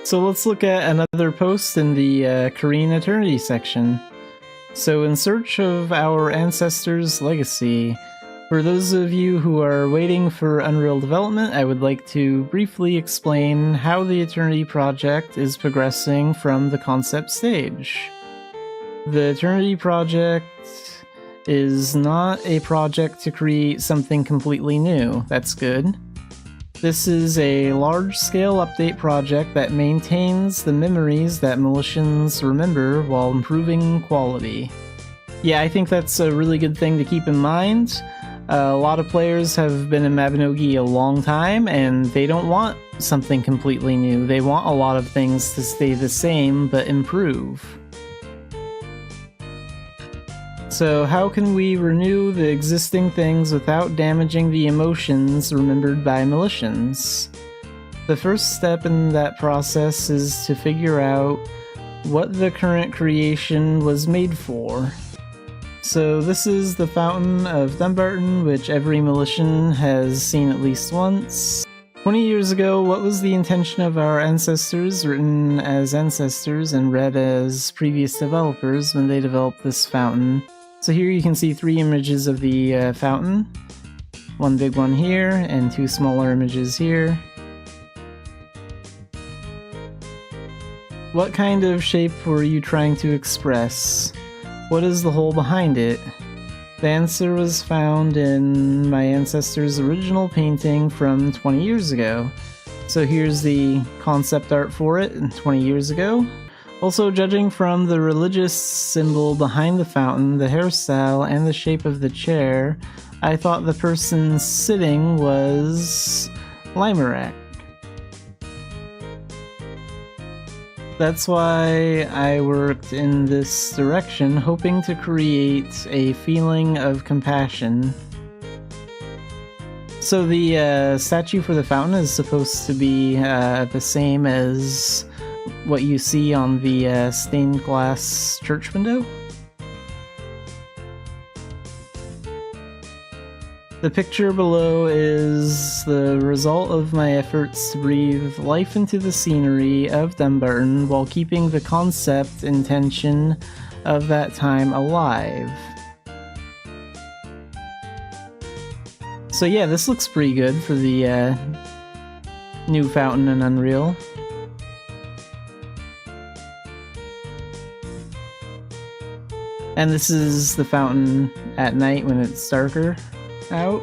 So let's look at another post in the Korean Eternity section. So in search of our ancestors' legacy, for those of you who are waiting for Unreal development, I would like to briefly explain how the Eternity project is progressing from the concept stage. The Eternity project is not a project to create something completely new. That's good. This is a large-scale update project that maintains the memories that Militians remember while improving quality. Yeah, I think that's a really good thing to keep in mind. A lot of players have been in Mabinogi a long time, and they don't want something completely new. They want a lot of things to stay the same, but improve. So how can we renew the existing things without damaging the emotions remembered by Militians? The first step in that process is to figure out what the current creation was made for. So this is the Fountain of Dumbarton, which every Militian has seen at least once. 20 years ago, what was the intention of our ancestors, written as ancestors and read as previous developers when they developed this fountain? So here you can see 3 images of the fountain. One big one here, and 2 smaller images here. What kind of shape were you trying to express? What is the whole behind it? The answer was found in my ancestor's original painting from 20 years ago. So here's the concept art for it 20 years ago. Also, judging from the religious symbol behind the fountain, the hairstyle, and the shape of the chair, I thought the person sitting was Limerak. That's why I worked in this direction, hoping to create a feeling of compassion. So the statue for the fountain is supposed to be the same as what you see on the stained glass church window. The picture below is the result of my efforts to breathe life into the scenery of Dumbarton while keeping the concept intention of that time alive. So yeah, this looks pretty good for the new fountain in Unreal. And this is the fountain at night when it's darker out.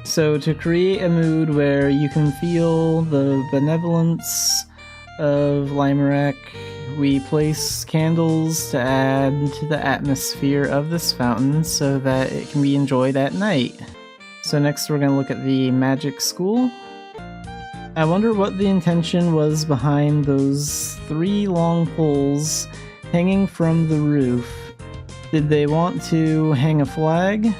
So to create a mood where you can feel the benevolence of Limerak, we place candles to add to the atmosphere of this fountain so that it can be enjoyed at night. So next we're going to look at the magic school. I wonder what the intention was behind those 3 long poles hanging from the roof. Did they want to hang a flag?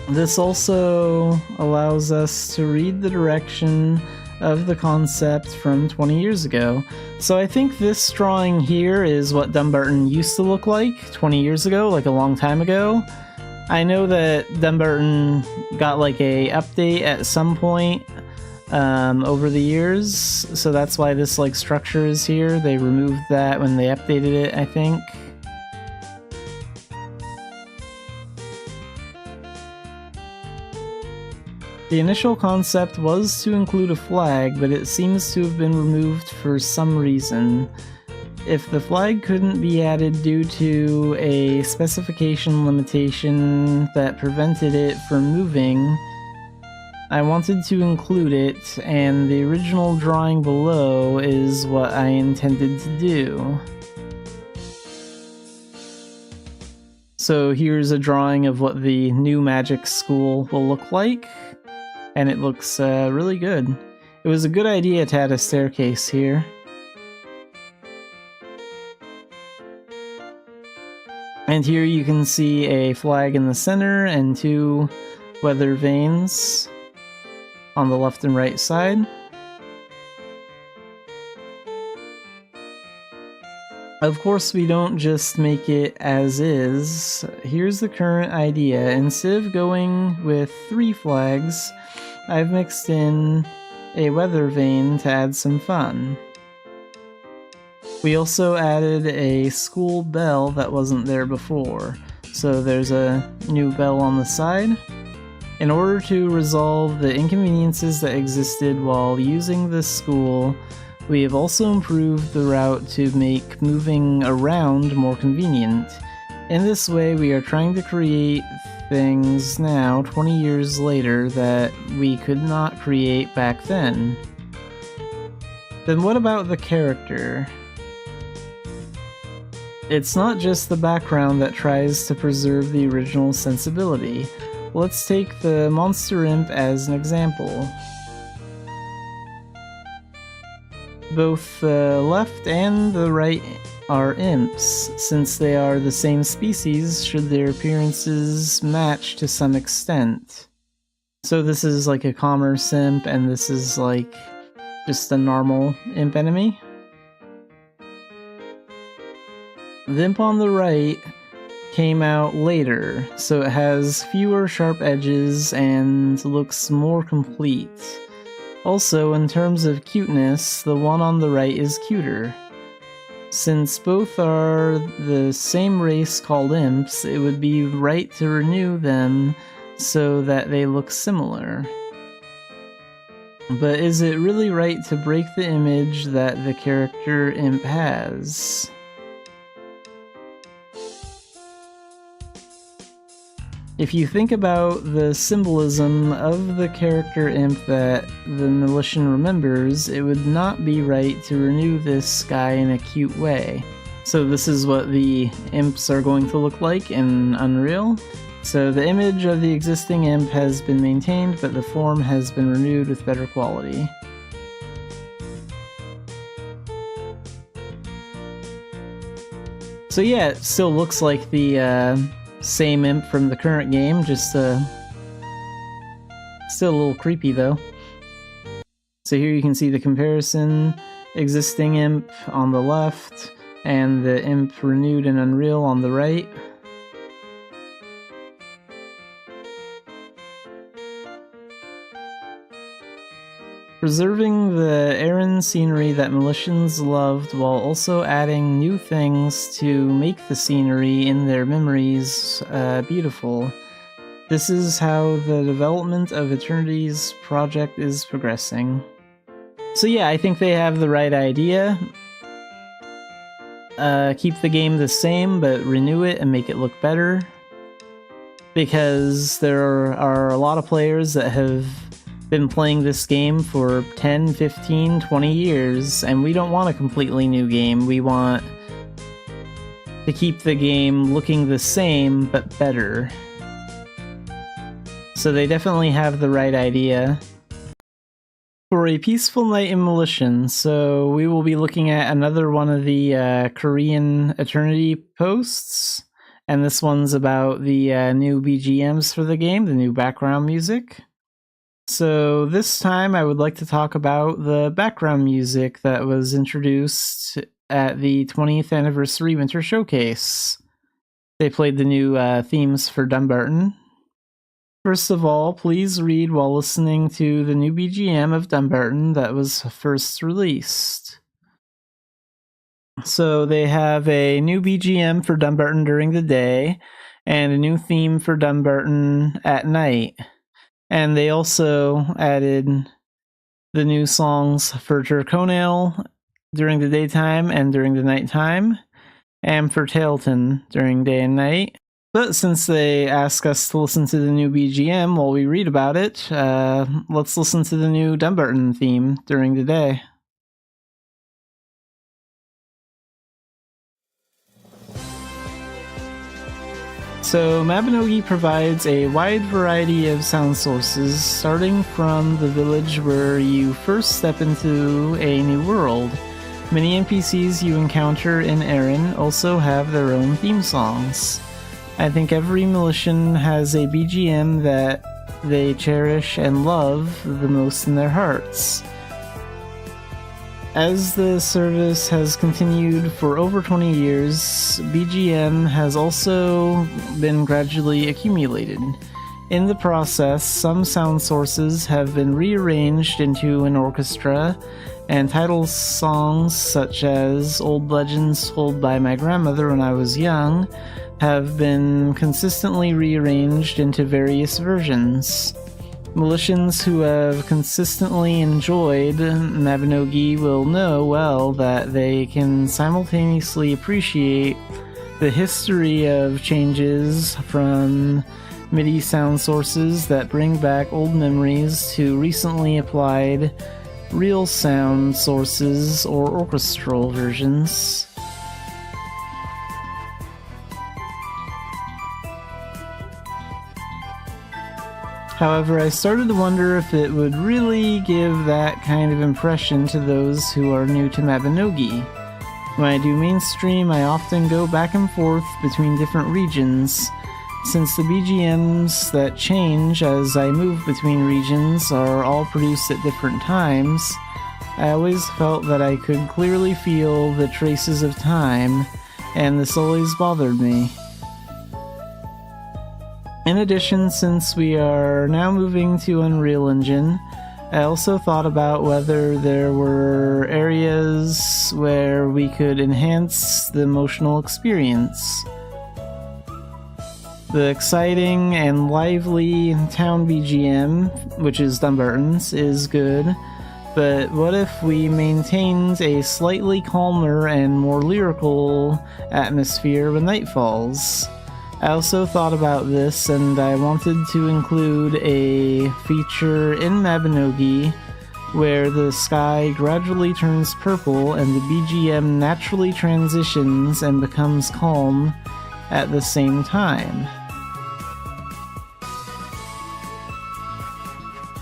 This also allows us to read the direction of the concept from 20 years ago. So I think this drawing here is what Dumbarton used to look like 20 years ago, like a long time ago. I know that Dumbarton got like a update at some point over the years, so that's why this like structure is here. They removed that when they updated it, I think. The initial concept was to include a flag, but it seems to have been removed for some reason. If the flag couldn't be added due to a specification limitation that prevented it from moving, I wanted to include it, and the original drawing below is what I intended to do. So here's a drawing of what the new magic school will look like, and it looks really good. It was a good idea to add a staircase here. And here you can see a flag in the center and 2 weather vanes on the left and right side. Of course, we don't just make it as is. Here's the current idea. Instead of going with 3 flags, I've mixed in a weather vane to add some fun. We also added a school bell that wasn't there before, so there's a new bell on the side. In order to resolve the inconveniences that existed while using this school, we have also improved the route to make moving around more convenient. In this way, we are trying to create things now, 20 years later, that we could not create back then. Then what about the character? It's not just the background that tries to preserve the original sensibility. Let's take the monster imp as an example. Both the left and the right are imps. Since they are the same species, should their appearances match to some extent. So this is like a commerce imp, and this is like just a normal imp enemy. The imp on the right came out later, so it has fewer sharp edges and looks more complete. Also, in terms of cuteness, the one on the right is cuter. Since both are the same race called imps, it would be right to renew them so that they look similar. But is it really right to break the image that the character imp has? If you think about the symbolism of the character imp that the Militian remembers, it would not be right to renew this guy in a cute way. So this is what the imps are going to look like in Unreal. So the image of the existing imp has been maintained, but the form has been renewed with better quality. So yeah, it still looks like the same imp from the current game, just still a little creepy though. So here you can see the comparison, existing imp on the left, and the imp renewed in Unreal on the right. Preserving the Aran scenery that Militians loved while also adding new things to make the scenery in their memories beautiful. This is how the development of Eternity's project is progressing. So yeah, I think they have the right idea. Keep the game the same, but renew it and make it look better. Because there are a lot of players that have been playing this game for 10, 15, 20 years, and we don't want a completely new game. We want to keep the game looking the same, but better. So they definitely have the right idea. For a peaceful night in Militian, so we will be looking at another one of the Korean Eternity posts, and this one's about the new BGMs for the game, the new background music. So this time I would like to talk about the background music that was introduced at the 20th Anniversary Winter Showcase. They played the new themes for Dumbarton. First of all, please read while listening to the new BGM of Dumbarton that was first released. So they have a new BGM for Dumbarton during the day, and a new theme for Dumbarton at night. And they also added the new songs for Tyrconale during the daytime and during the nighttime, and for Tailton during day and night. But since they ask us to listen to the new BGM while we read about it, let's listen to the new Dumbarton theme during the day. So Mabinogi provides a wide variety of sound sources, starting from the village where you first step into a new world. Many NPCs you encounter in Aran also have their own theme songs. I think every Militian has a BGM that they cherish and love the most in their hearts. As the service has continued for over 20 years, BGM has also been gradually accumulated. In the process, some sound sources have been rearranged into an orchestra, and title songs such as Old Legends Told by My Grandmother When I Was Young have been consistently rearranged into various versions. Militians who have consistently enjoyed Mabinogi will know well that they can simultaneously appreciate the history of changes from MIDI sound sources that bring back old memories to recently applied real sound sources or orchestral versions. However, I started to wonder if it would really give that kind of impression to those who are new to Mabinogi. When I do mainstream, I often go back and forth between different regions. Since the BGMs that change as I move between regions are all produced at different times, I always felt that I could clearly feel the traces of time, and this always bothered me. In addition, since we are now moving to Unreal Engine, I also thought about whether there were areas where we could enhance the emotional experience. The exciting and lively town BGM, which is Dumbarton's, is good, but what if we maintained a slightly calmer and more lyrical atmosphere when night falls? I also thought about this, and I wanted to include a feature in Mabinogi where the sky gradually turns purple and the BGM naturally transitions and becomes calm at the same time.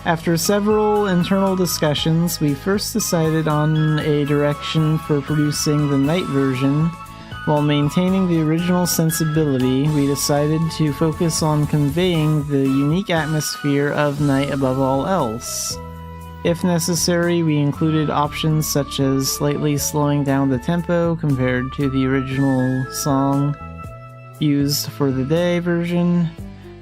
After several internal discussions, we first decided on a direction for producing the night version. While maintaining the original sensibility, we decided to focus on conveying the unique atmosphere of night above all else. If necessary, we included options such as slightly slowing down the tempo compared to the original song used for the day version,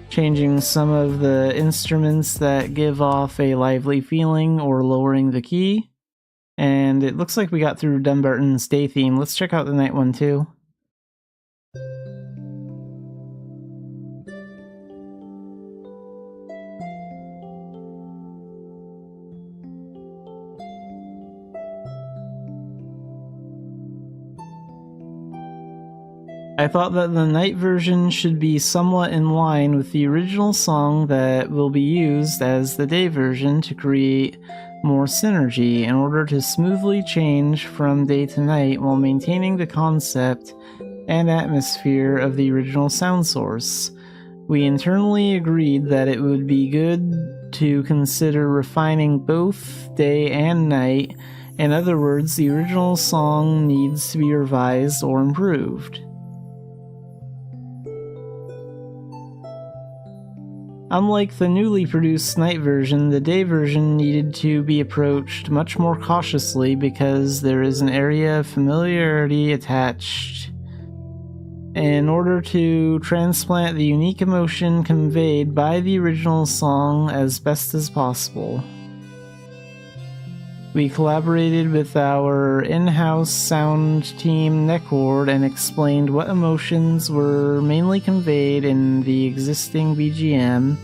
changing some of the instruments that give off a lively feeling or lowering the key. And it looks like we got through Dumbarton's day theme. Let's check out the night one too. I thought that the night version should be somewhat in line with the original song that will be used as the day version to create more synergy in order to smoothly change from day to night while maintaining the concept and atmosphere of the original sound source. We internally agreed that it would be good to consider refining both day and night. In other words, the original song needs to be revised or improved. Unlike the newly produced night version, the day version needed to be approached much more cautiously because there is an area of familiarity attached. In order to transplant the unique emotion conveyed by the original song as best as possible, we collaborated with our in-house sound team Neckward and explained what emotions were mainly conveyed in the existing BGM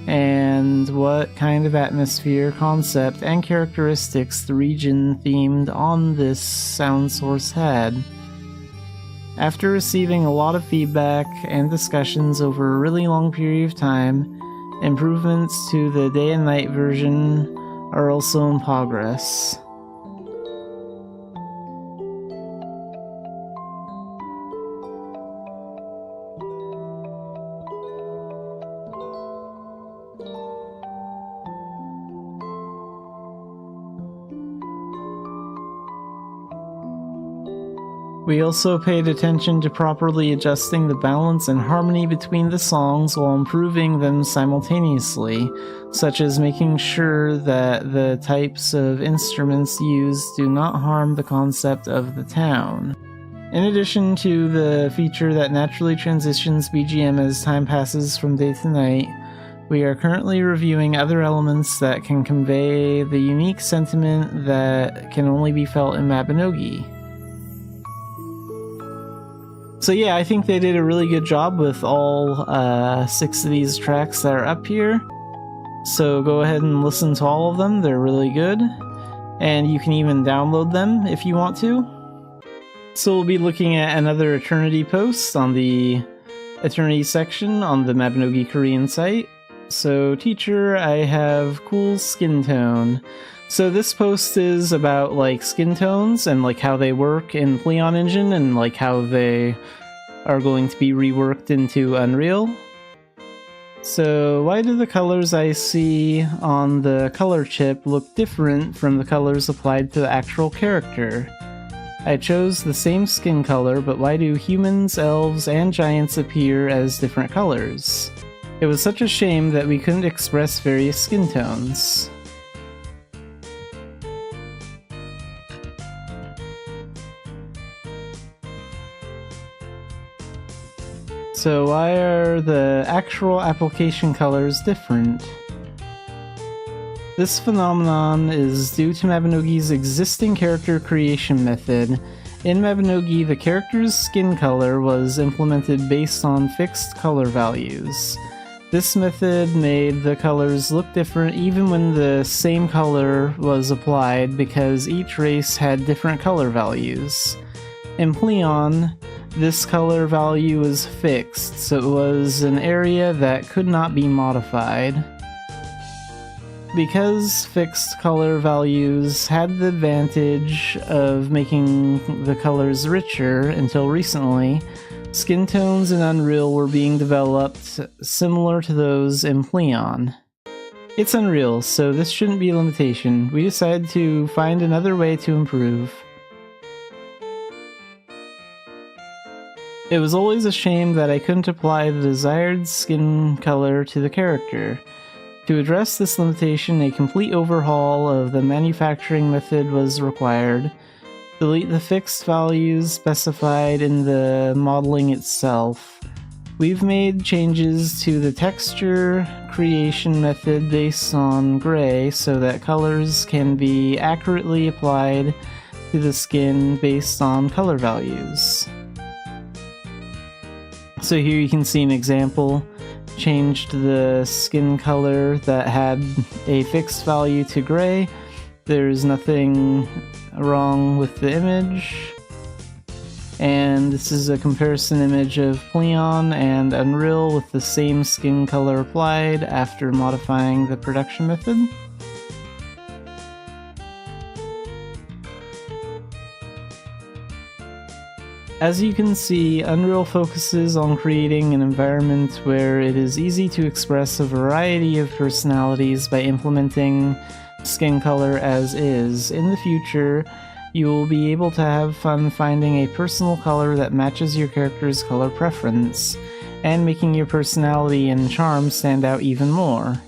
and what kind of atmosphere, concept, and characteristics the region themed on this sound source had. After receiving a lot of feedback and discussions over a really long period of time, improvements to the day and night version are also in progress. We also paid attention to properly adjusting the balance and harmony between the songs while improving them simultaneously, such as making sure that the types of instruments used do not harm the concept of the town. In addition to the feature that naturally transitions BGM as time passes from day to night, we are currently reviewing other elements that can convey the unique sentiment that can only be felt in Mabinogi. So yeah, I think they did a really good job with all 6 of these tracks that are up here. So go ahead and listen to all of them, they're really good. And you can even download them if you want to. So we'll be looking at another Eternity post on the Eternity section on the Mabinogi Korean site. So teacher, I have cool skin tone. So this post is about like skin tones and like how they work in Pleon Engine and like how they are going to be reworked into Unreal. So why do the colors I see on the color chip look different from the colors applied to the actual character? I chose the same skin color, but why do humans, elves, and giants appear as different colors? It was such a shame that we couldn't express various skin tones. So why are the actual application colors different? This phenomenon is due to Mabinogi's existing character creation method. In Mabinogi, the character's skin color was implemented based on fixed color values. This method made the colors look different even when the same color was applied because each race had different color values. In Pleon, this color value was fixed, so it was an area that could not be modified. Because fixed color values had the advantage of making the colors richer until recently, skin tones in Unreal were being developed similar to those in Pleon. It's Unreal, so this shouldn't be a limitation. We decided to find another way to improve. It was always a shame that I couldn't apply the desired skin color to the character. To address this limitation, a complete overhaul of the manufacturing method was required. Delete the fixed values specified in the modeling itself. We've made changes to the texture creation method based on gray so that colors can be accurately applied to the skin based on color values. So here you can see an example. Changed the skin color that had a fixed value to gray. There's nothing wrong with the image. And this is a comparison image of Pleon and Unreal with the same skin color applied after modifying the production method. As you can see, Unreal focuses on creating an environment where it is easy to express a variety of personalities by implementing skin color as is. In the future, you will be able to have fun finding a personal color that matches your character's color preference, and making your personality and charm stand out even more.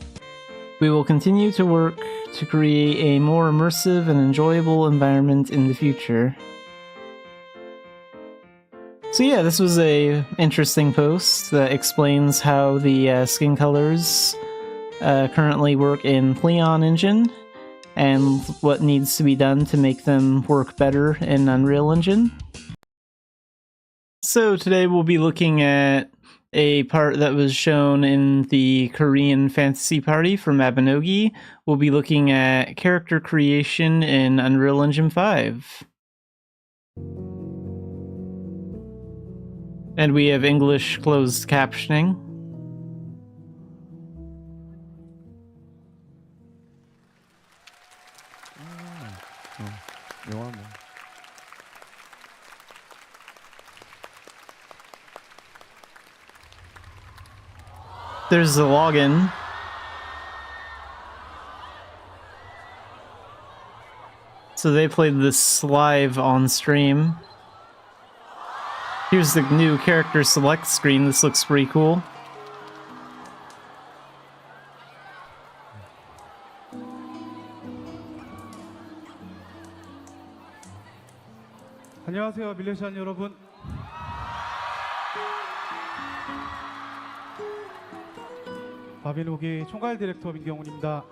We will continue to work to create a more immersive and enjoyable environment in the future. So yeah, this was a interesting post that explains how the skin colors currently work in Pleon Engine, and what needs to be done to make them work better in Unreal Engine. So today we'll be looking at a part that was shown in the Korean Fantasy Party for Mabinogi. We'll be looking at character creation in Unreal Engine 5. And we have English closed captioning. There's the login. So they played this live on stream. here's the new character select screen. This looks pretty cool. 안녕하세요, 밀레시안 여러분. 마비노기 총괄 디렉터 민경훈입니다.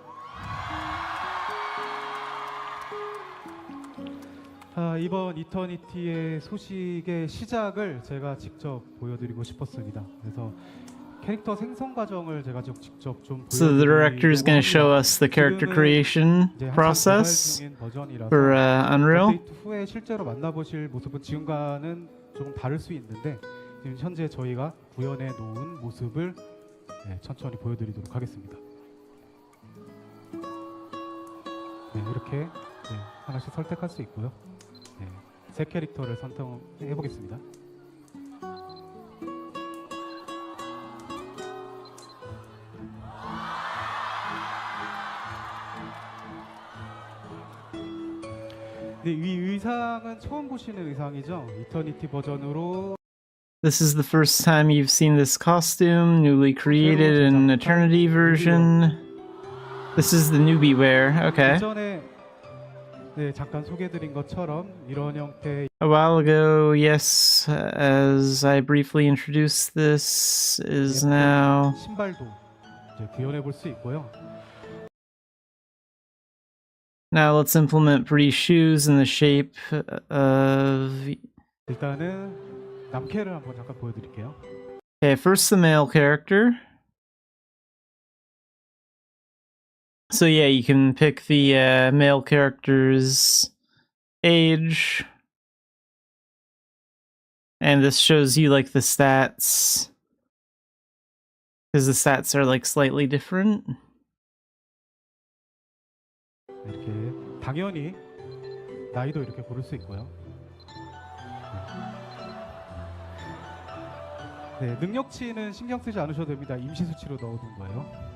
이번 이터니티의 소식의 시작을 제가 직접 보여드리고 싶었습니다. 그래서 캐릭터 생성 과정을 제가 직접 좀 So the director is going to show us the character creation process for Unreal. 업데이트 후에 실제로 만나보실 모습은 지금과는 조금 다를 수 있는데 지금 현재 저희가 구현해 놓은 모습을 천천히 보여드리도록 하겠습니다. 이렇게 하나씩 선택할 수 있고요. 새 캐릭터를 선택해 보겠습니다. 이 의상은 처음 보시는 의상이죠. 이터니티 버전으로. This is the first time you've seen this costume, newly created in Eternity version. This is the newbie wear. Okay. 전에 잠깐 소개해드린 것처럼 이런 형태. A while ago, yes, as I briefly introduced, this is now. 신발도 이제 구현해 볼 수 있고요. Now let's implement pretty shoes in the shape of. 일단은 남캐를 한번 잠깐 보여드릴게요. Okay, first the male character. So yeah, you can pick the male character's age. And this shows you like the stats. Because the stats are like slightly different. 이렇게 당연히 나이도 이렇게 고를 수 있고요. 능력치는 신경 쓰지 않으셔도 됩니다. 임시 수치로 넣어둔 거예요.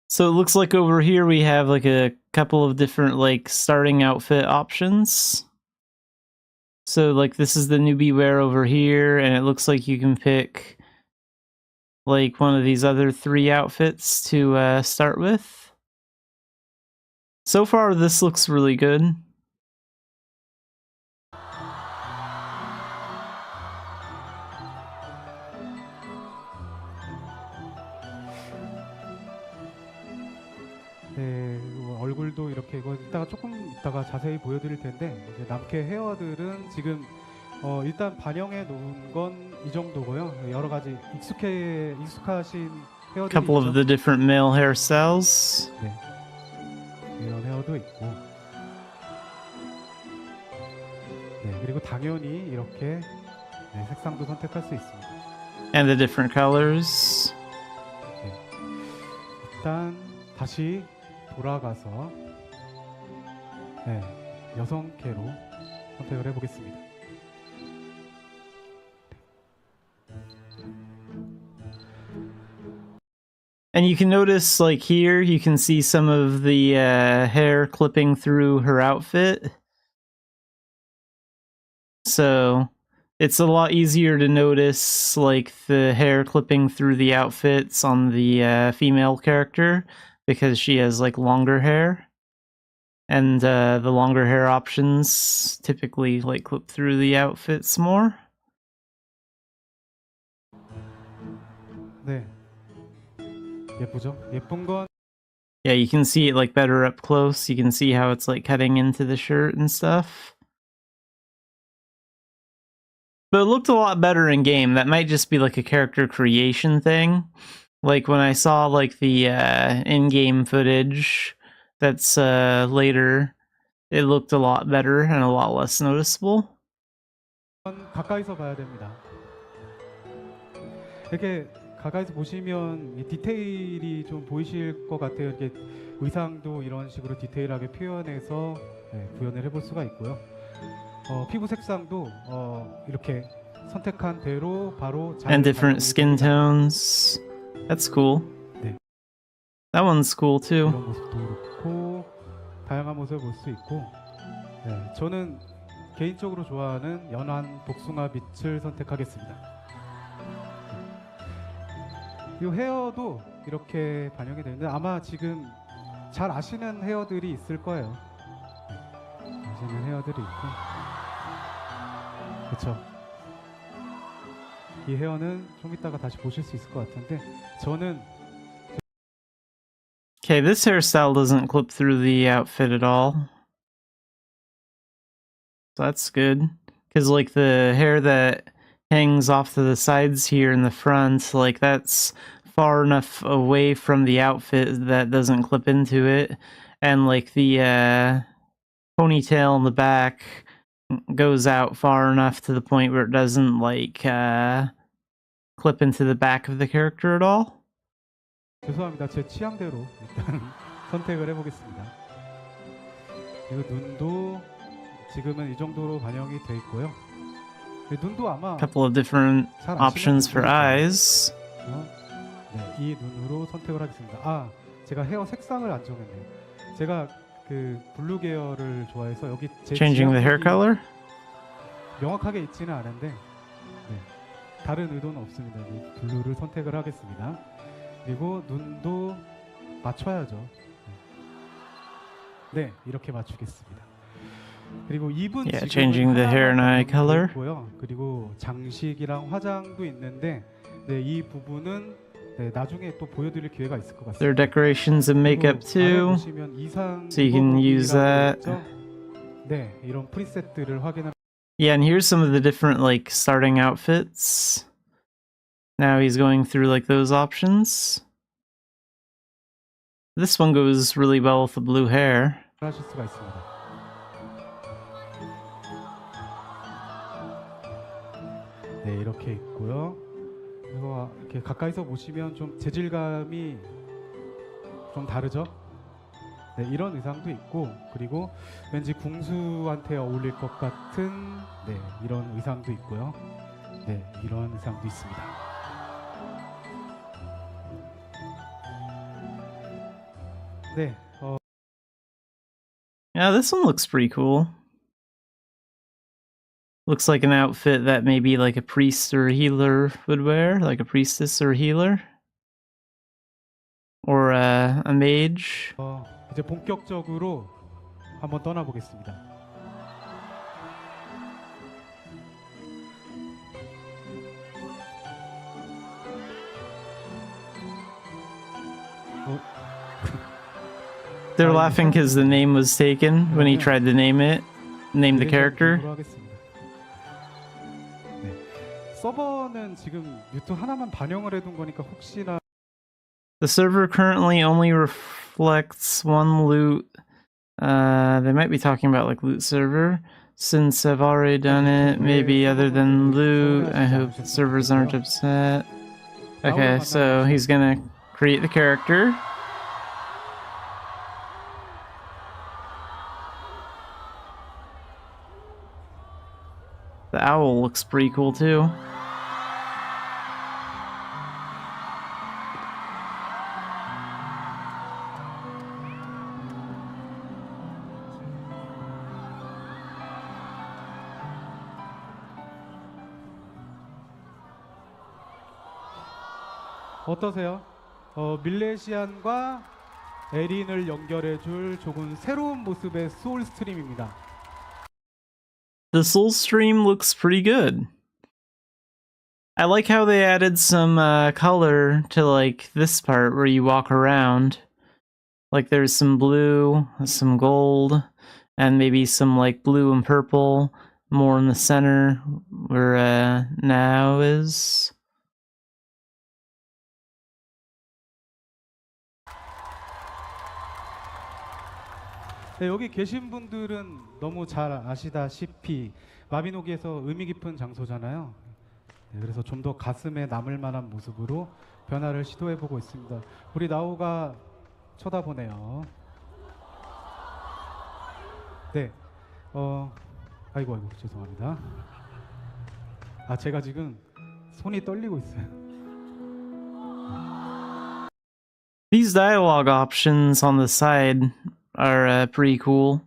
So it looks like over here we have like a couple of different like starting outfit options. So like this is the newbie wear over here, and it looks like you can pick like one of these other 3 outfits to start with. So far this looks really good. 얼굴도 이렇게 이거 이따가 조금 이따가 자세히 보여드릴 텐데 이제 남캐 헤어들은 지금 일단 반영해 놓은 건 이 정도고요. 여러 가지 익숙하신 헤어들이 Couple of the different male hairstyles. 이런 헤어도 있고, 그리고 당연히 이렇게 색상도 선택할 수 있습니다. And the different colors. 일단 다시 돌아가서 여성캐로 선택을 해보겠습니다. And you can notice, like here, you can see some of the hair clipping through her outfit. So it's a lot easier to notice, like, the hair clipping through the outfits on the female character, because she has, like, longer hair. And the longer hair options typically, like, clip through the outfits more. 예쁘죠? 예쁜 건 Yeah, you can see it like better up close. You can see how it's like cutting into the shirt and stuff. But it looked a lot better in game. That might just be like a character creation thing. Like when I saw like the in-game footage that's later, it looked a lot better and a lot less noticeable. 가까이서 봐야 됩니다. 이렇게 가까이서 보시면 이 디테일이 좀 보이실 것 같아요. 이렇게 의상도 이런 식으로 디테일하게 표현해서 구현을 해볼 수가 있고요. 피부 색상도 이렇게 선택한 대로 바로 잘 And different skin tones. That's cool. That one's cool too. 이런 모습도 그렇고 다양한 모습을 볼 수 있고, 네, 저는 개인적으로 좋아하는 연한 복숭아 빛을 선택하겠습니다. 이 헤어도 이렇게 반영이 되는데 아마 지금 잘 아시는 헤어들이 있을 거예요. 아시는 헤어들이 있고, 그렇죠. 이 헤어는 좀 이따가 다시 보실 수 있을 것 같은데 저는 Okay, this hairstyle doesn't clip through the outfit at all. So that's good. Because, like, the hair that hangs off to the sides here in the front, like, that's far enough away from the outfit that doesn't clip into it. And, like, the ponytail in the back goes out far enough to the point where it doesn't, like, clip into the back of the character at all. 죄송합니다. 제 취향대로 일단 선택을 해보겠습니다. 그리고 눈도 지금은 이 정도로 반영이 돼 있고요. 눈도 아마 Couple of different options for eyes. 네, 이 눈으로 선택을 하겠습니다. 아, 제가 헤어 색상을 안 정했네요. 제가 그 블루 계열을 좋아해서 여기 제 Changing the hair color? 명확하게 있지는 않은데 네, 다른 의도는 없습니다. 이 블루를 선택을 하겠습니다. 그리고 눈도 맞춰야죠. 네, 이렇게 맞추겠습니다. 그리고 입은 Yeah, 지금은 changing the hair and eye color. 있고요. 그리고 장식이랑 화장도 있는데 네, 이 부분은 네, 나중에 또 보여드릴 기회가 있을 것 There are 같습니다. decorations and makeup too, 보시면 이상 so you can use that. 네, 이런 프리셋들을 확인하면 Yeah, and here's some of the different, like, starting outfits. Now he's going through, like, those options. This one goes really well with the blue hair. 하실 수가 있습니다. 네, 이렇게 있고요. 그리고 이렇게 가까이서 보시면 좀 재질감이 좀 다르죠? 네, 이런 의상도 있고, 그리고 왠지 궁수한테 어울릴 것 같은 네, 이런 의상도 있고요. 네, 이런 의상도 있습니다. 네, Yeah, this one looks pretty cool. Looks like an outfit that maybe like a priest or a healer would wear, like a priestess or a healer. Or a mage. 이제 본격적으로 한번 떠나보겠습니다. They're laughing because the name was taken when he tried to name the character. 네. 서버는 지금 유튜브 하나만 반영을 해둔 거니까 혹시나 The server currently only reflects one loot. They might be talking about like loot server. Since I've already done it, maybe other than loot, I hope the servers aren't upset. Okay, so he's gonna create the character. The owl looks pretty cool too. 어떠세요? 밀레시안과 에린을 연결해줄 조금 새로운 모습의 소울 스트림입니다. The soul stream looks pretty good. I like how they added some color to like this part where you walk around. Like there's some blue, some gold, and maybe some like blue and purple more in the center where now is. 네, 여기 계신 분들은 너무 잘 아시다시피 마비노기에서 의미 깊은 장소잖아요. 네, 그래서 좀 더 가슴에 남을 만한 모습으로 변화를 시도해보고 있습니다. 우리 나우가 쳐다보네요. 네, 아이고 죄송합니다. 아, 제가 지금 손이 떨리고 있어요. These dialogue options on the side are pretty cool.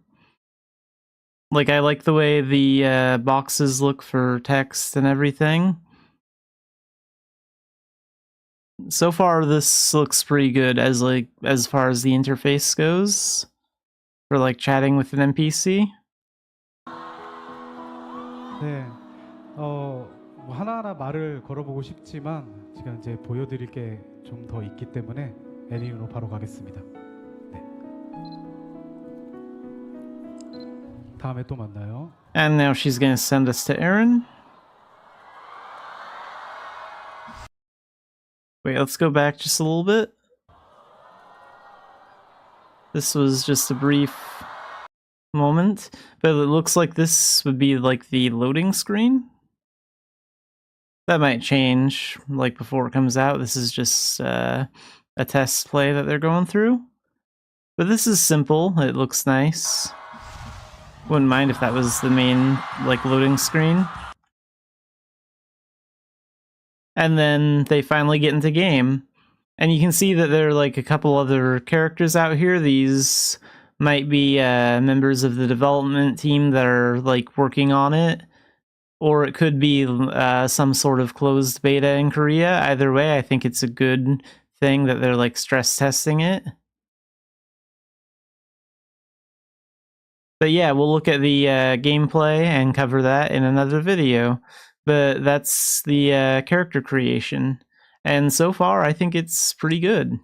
Like, I like the way the boxes look for text and everything. So far, this looks pretty good as far as the interface goes for like chatting with an NPC. 네, 뭐 하나하나 말을 걸어보고 싶지만 제가 이제 보여드릴 게 좀 더 있기 때문에 애니로 바로 가겠습니다. 네. 다음에 또 만나요. And now she's gonna send us to Aaron. Wait, let's go back just a little bit. This was just a brief moment, but it looks like this would be like the loading screen. That might change, like before it comes out. This is just a test play that they're going through. But this is simple, it looks nice. Wouldn't mind if that was the main, like, loading screen. And then they finally get into game. And you can see that there are, like, a couple other characters out here. These might be members of the development team that are, like, working on it. Or it could be some sort of closed beta in Korea. Either way, I think it's a good thing that they're, like, stress testing it. But yeah, we'll look at the gameplay and cover that in another video. But that's the character creation. And so far, I think it's pretty good.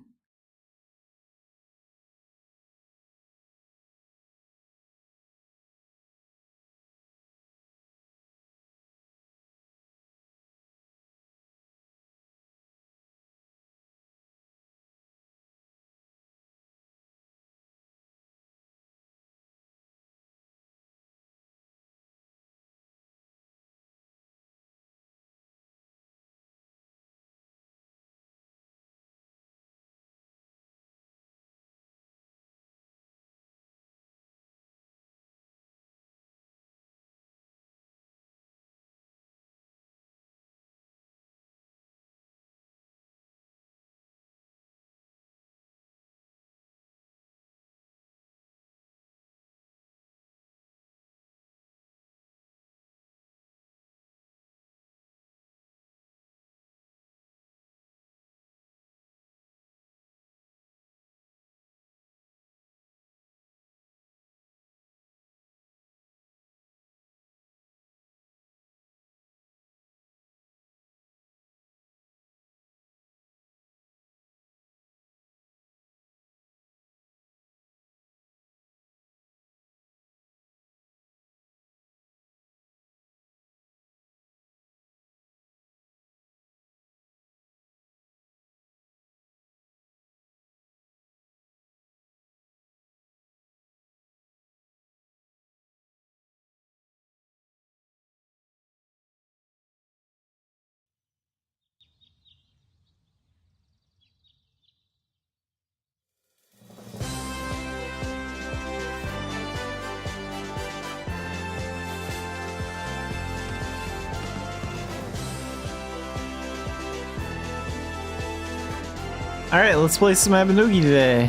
Alright, let's play some Mabinogi today.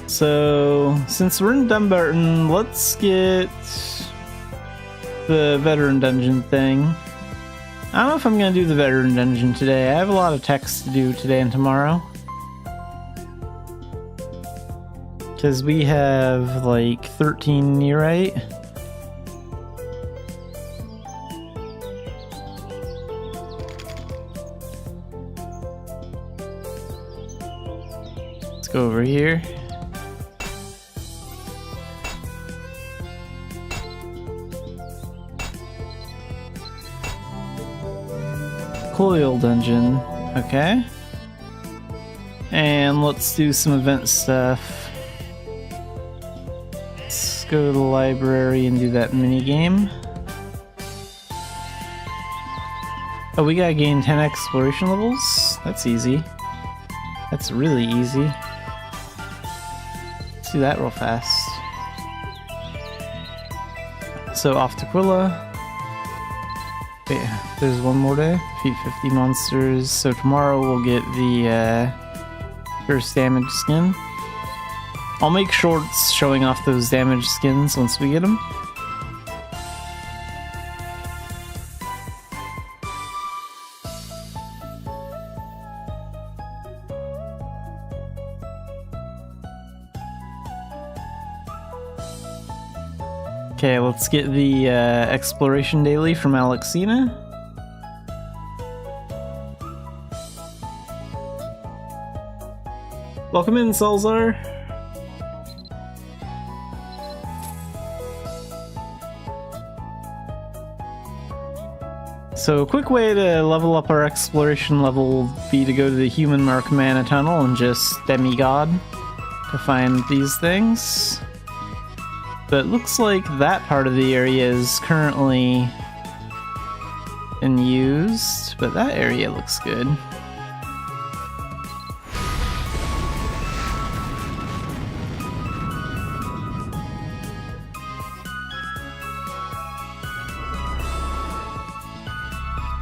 So, since we're in Dumbarton, let's get the veteran dungeon thing. I don't know if I'm gonna do the veteran dungeon today. I have a lot of text to do today and tomorrow. Because we have like 13 Nearite. Let's go over here. Coil dungeon, okay. And let's do some event stuff. Let's go to the library and do that mini game. Oh, we gotta gain 10 exploration levels? That's easy. That's really easy. Let's do that real fast. So off to Quilla. Wait, there's one more day. Defeat 50 monsters. So tomorrow we'll get the first damage skin. I'll make shorts showing off those damage skins once we get them. Okay, let's get the exploration daily from Alexina. Welcome in, Salzar. So a quick way to level up our exploration level would be to go to the Human Mark Mana Tunnel and just demigod to find these things. But it looks like that part of the area is currently in used, but that area looks good.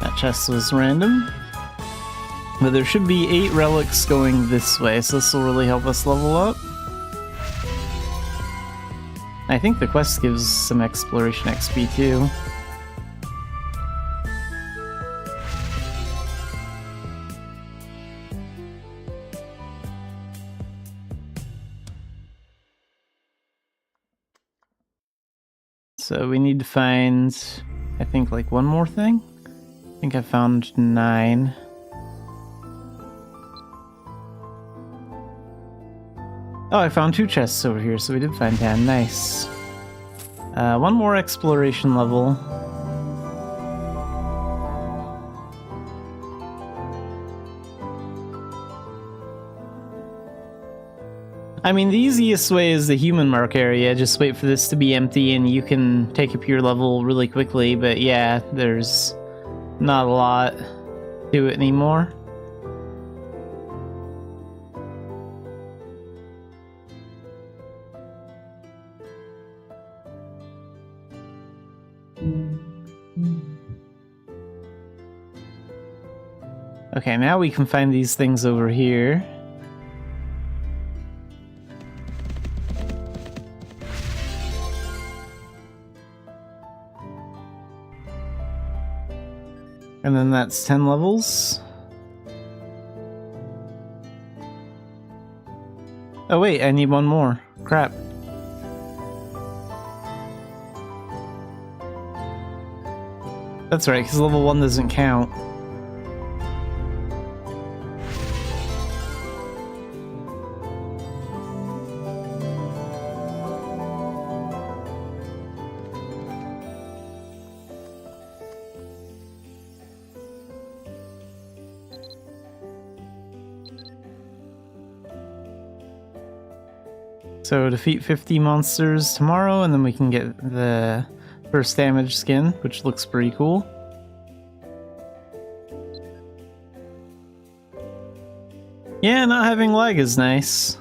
That chest was random. But there should be 8 relics going this way, so this will really help us level up. I think the quest gives some exploration XP too. So we need to find, I think, like one more thing. I think I found 9. Oh, I found 2 chests over here, so we did find 10. Nice. One more exploration level. I mean, the easiest way is the Human Mark area. Just wait for this to be empty and you can take up your level really quickly. But yeah, there's not a lot to it anymore. Okay, now we can find these things over here. And then that's 10 levels. Oh wait, I need one more. Crap. That's right, because level 1 doesn't count. So defeat 50 monsters tomorrow, and then we can get the first damage skin, which looks pretty cool. Yeah, not having lag is nice.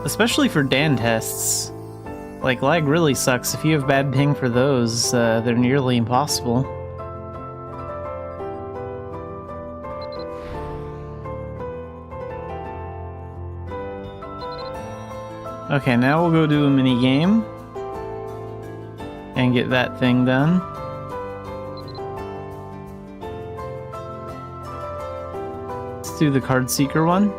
Especially for Dan tests. Like, lag really sucks. If you have bad ping for those, they're nearly impossible. Okay, now we'll go do a mini game and get that thing done. Let's do the card seeker one.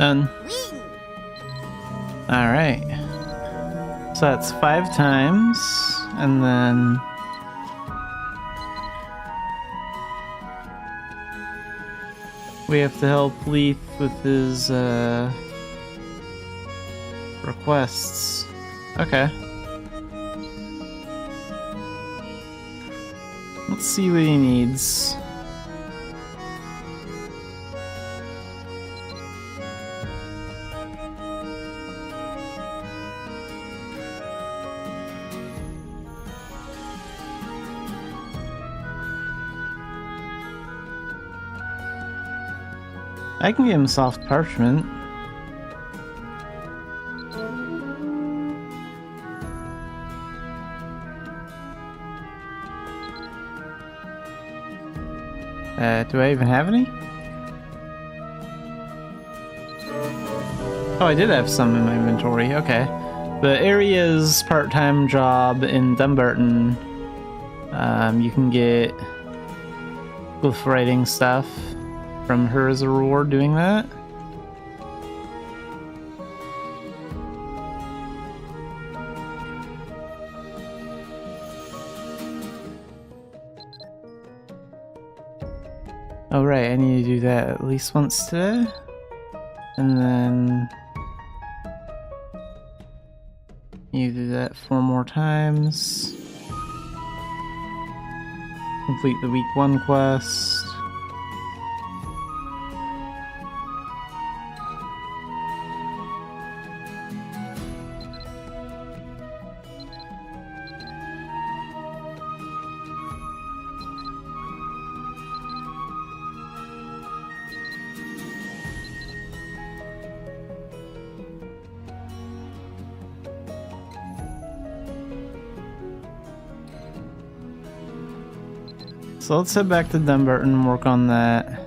Done. Alright. So that's 5 times, and then... we have to help Leith with his, requests. Okay. Let's see what he needs. I can give him soft parchment. Do I even have any? Oh, I did have some in my inventory. Okay. The area's part-time job in Dumbarton. You can get glyph writing stuff from her as a reward doing that. Oh right, I need to do that at least once today. And then you do that 4 more times. Complete the week 1 quest. So let's head back to Dumbarton and work on that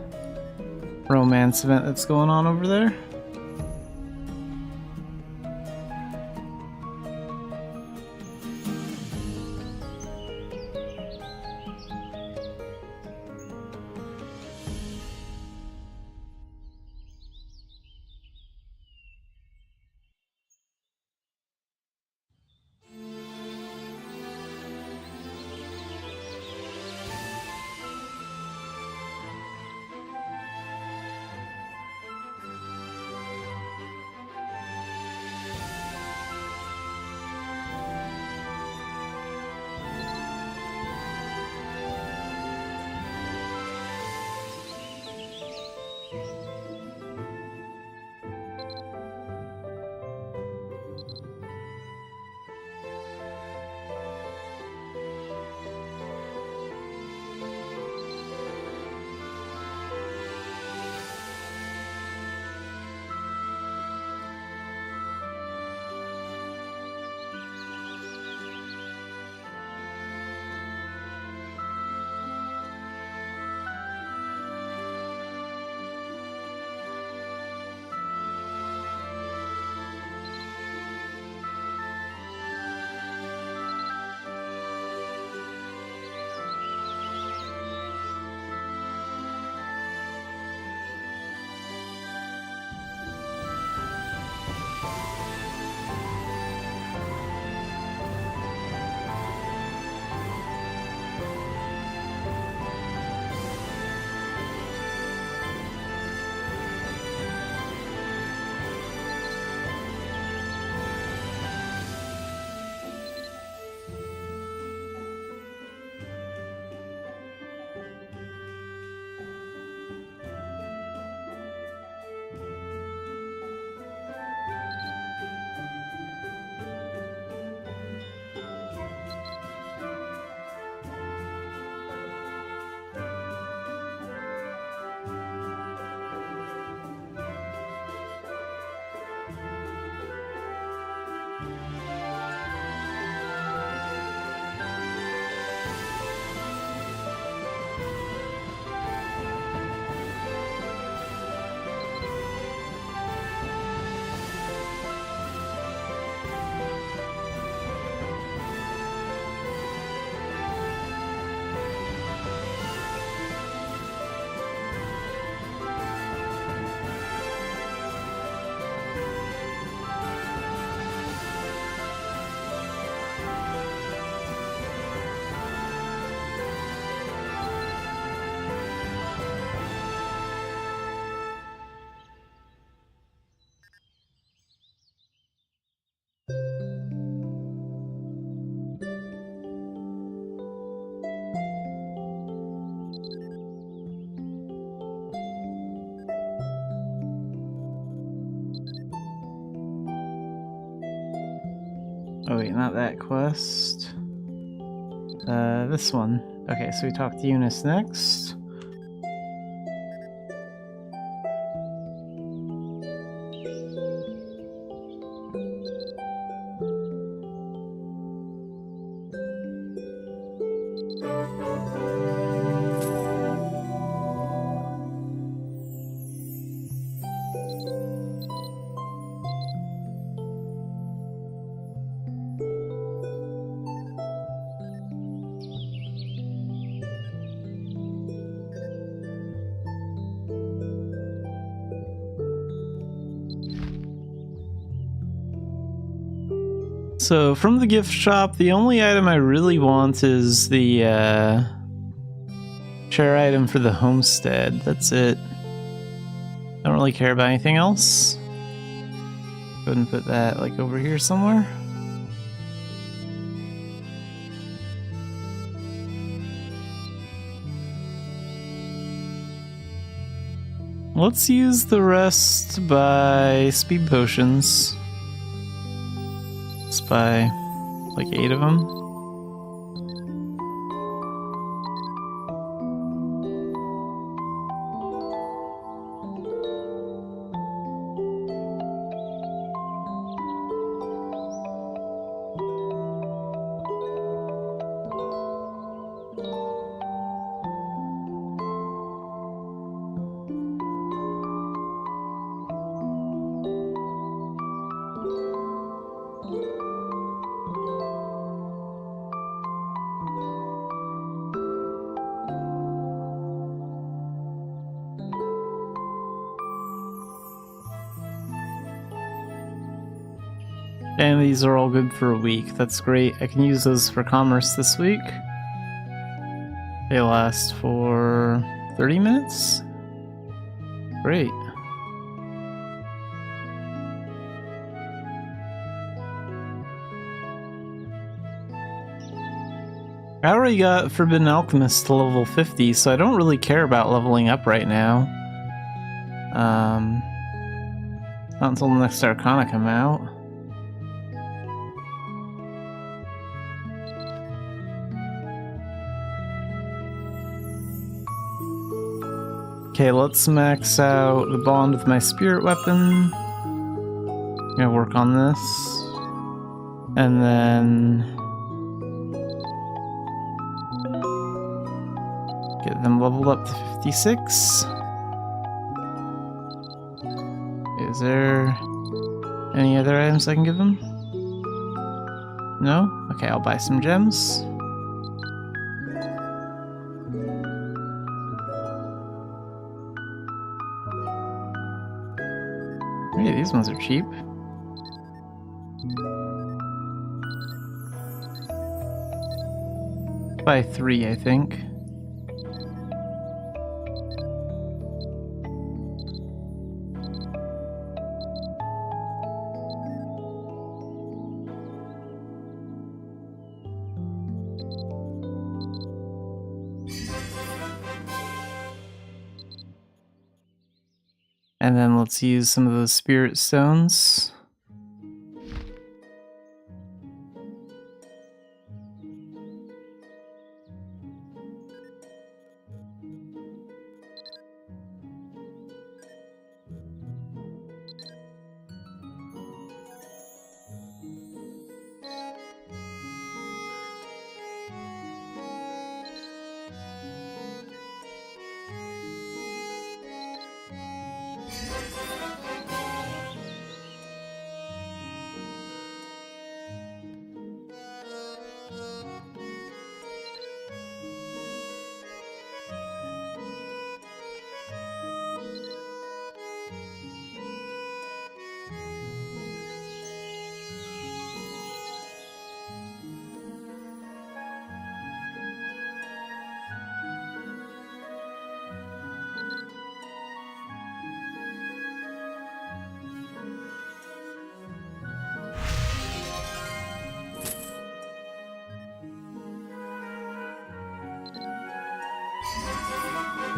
romance event that's going on over there. Oh wait, not that quest. This one. Okay, so we talk to Eunice next. So from the gift shop, the only item I really want is the share item for the homestead. That's it. Don't really care about anything else. Go ahead and put that like over here somewhere. Let's use the rest by speed potions. Let's buy like 8 of them. And these are all good for a week. That's great. I can use those for commerce this week. They last for 30 minutes? Great. I already got Forbidden Alchemist to level 50, so I don't really care about leveling up right now. Not until the next Arcana come out. Okay, let's max out the bond with my spirit weapon. I'm gonna work on this. And then get them leveled up to 56. Is there any other items I can give them? No? Okay, I'll buy some gems. Hey, these ones are cheap. Buy 3, I think. And then let's use some of those spirit stones.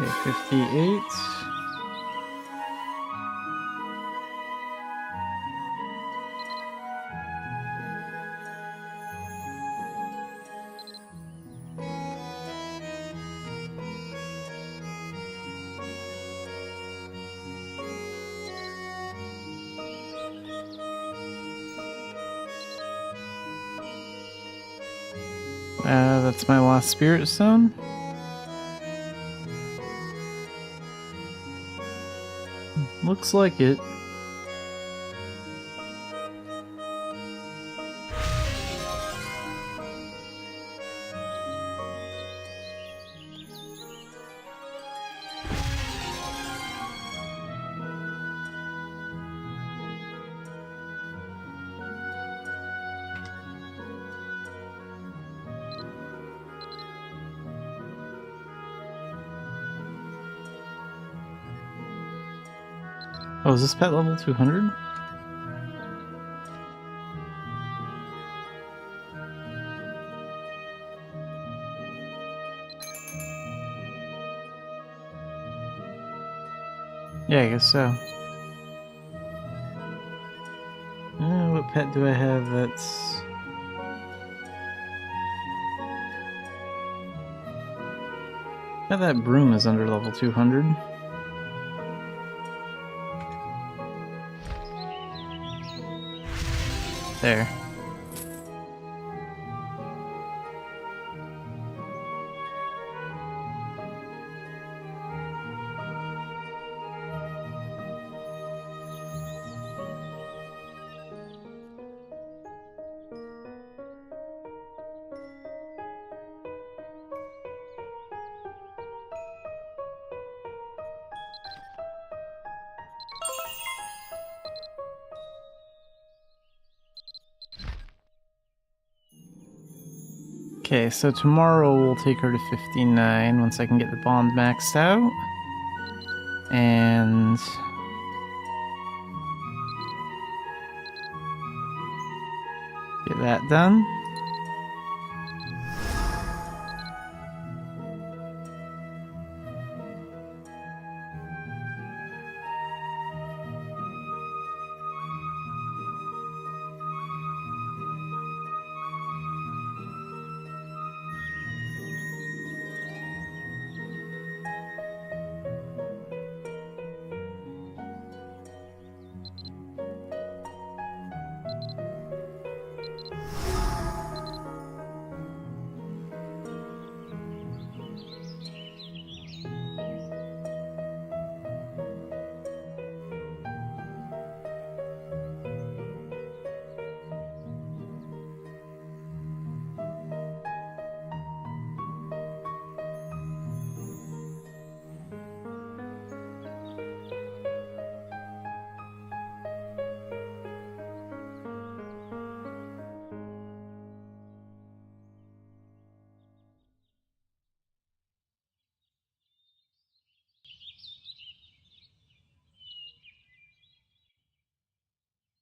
Okay, 58. that's my last spirit stone. Looks like it. Oh, is this pet level 200? Yeah, I guess so. What pet do I have that's... Yeah, that broom is under level 200. There. Okay, so tomorrow we'll take her to 59 once I can get the bond maxed out. And... get that done.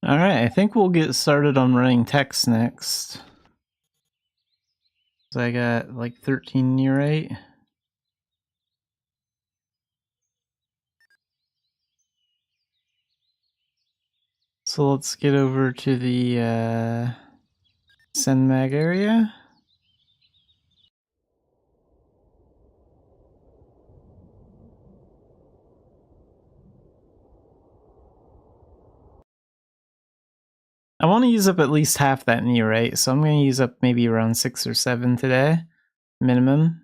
Alright, I think we'll get started on running text next. So I got like 13 neurite. So let's get over to the Senmag area. I want to use up at least half that neurite, so I'm going to use up maybe around 6 or 7 today, minimum.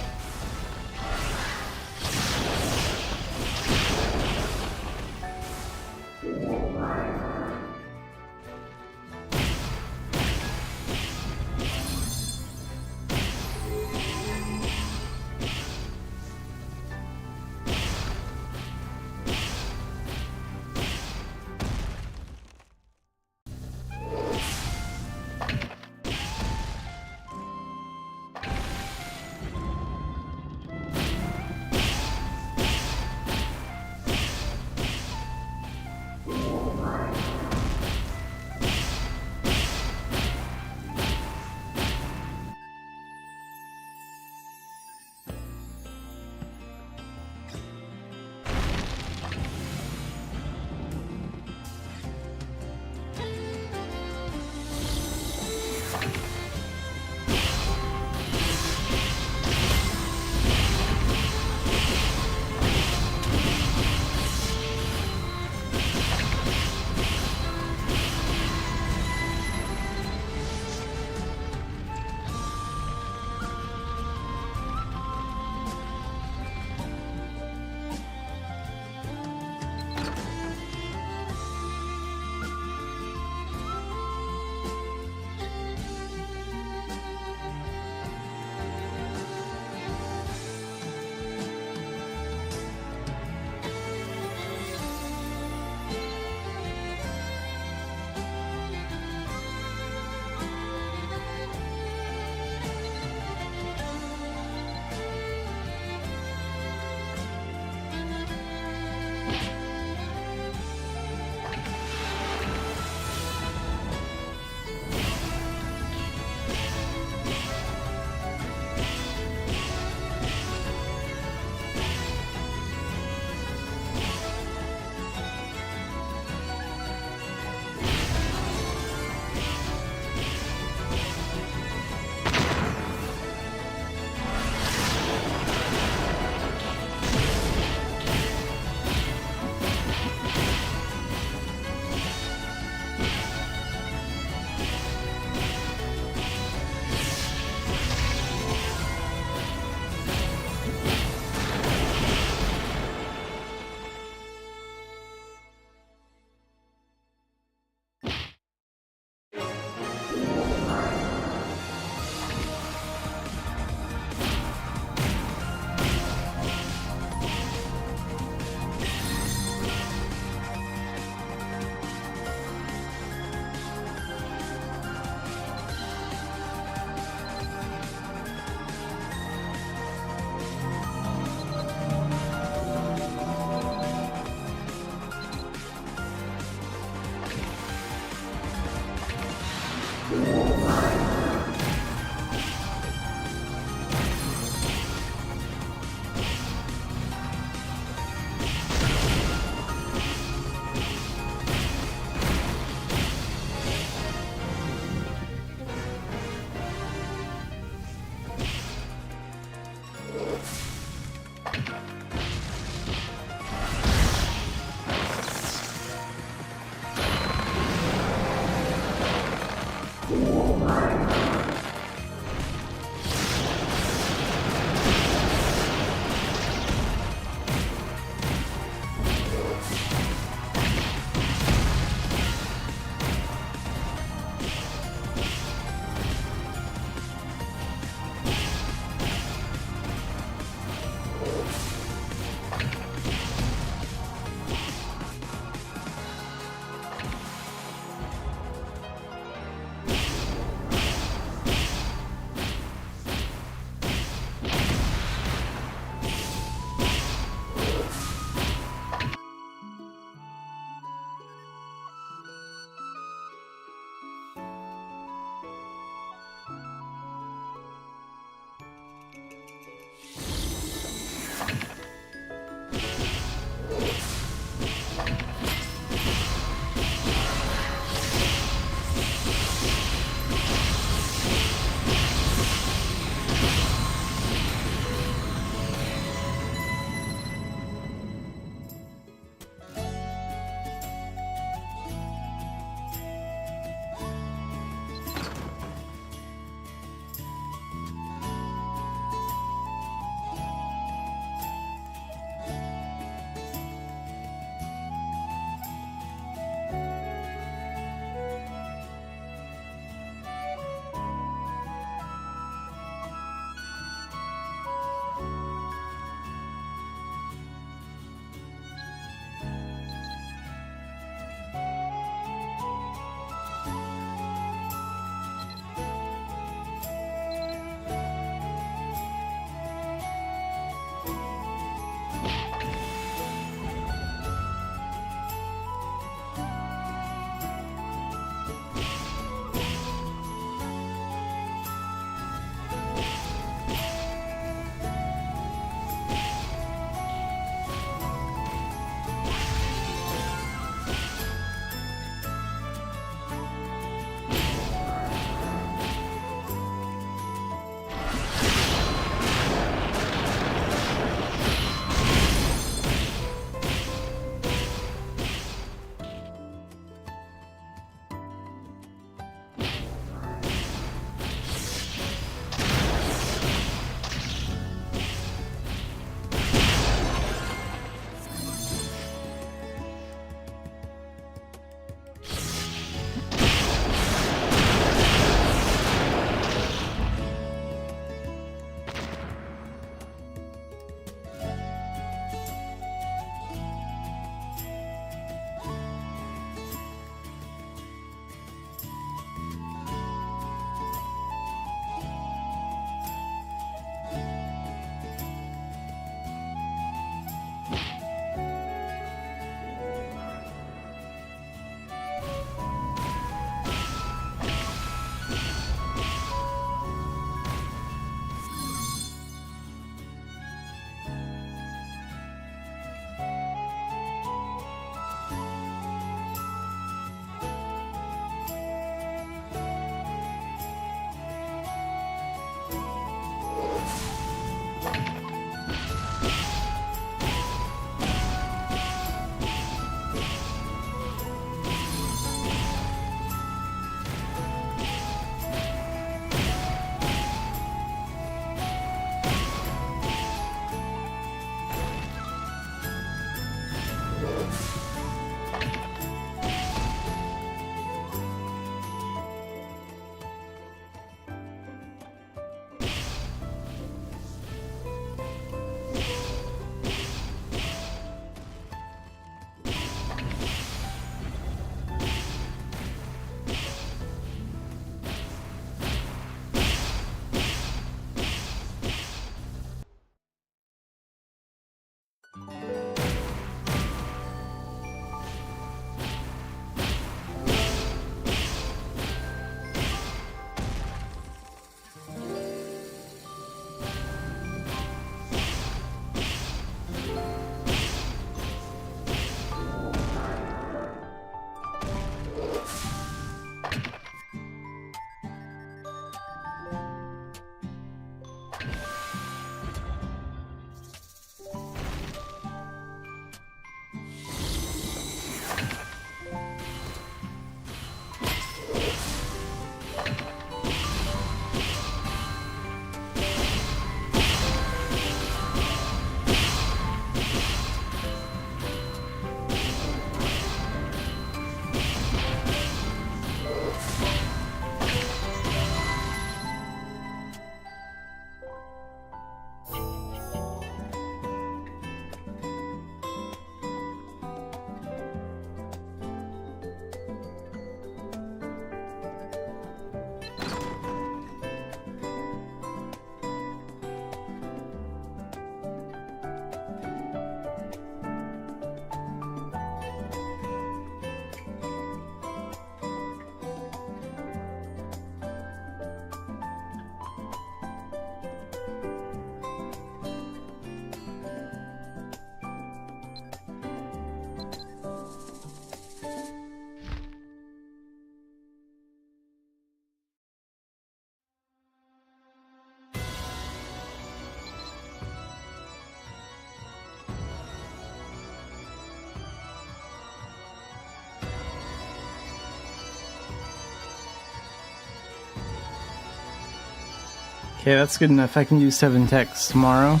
Okay, that's good enough. I can do 7 techs tomorrow.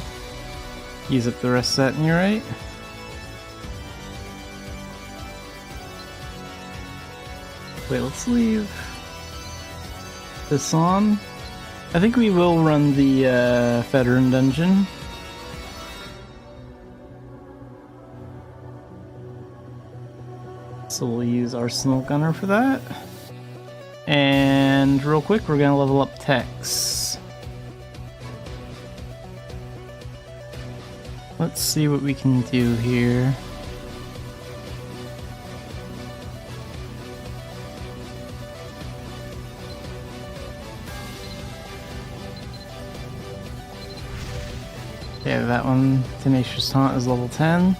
Use up the rest of that, and you're right. Wait, let's leave this on. I think we will run the veteran dungeon. So we'll use Arsenal Gunner for that. And real quick, we're gonna level up techs. Let's see what we can do here. Yeah, that one, Tenacious Taunt, is level 10.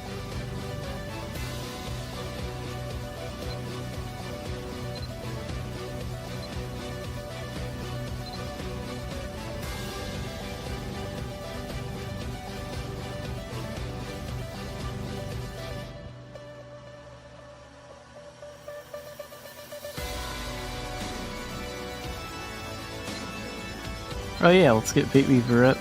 Oh yeah, let's get Bait Weaver up.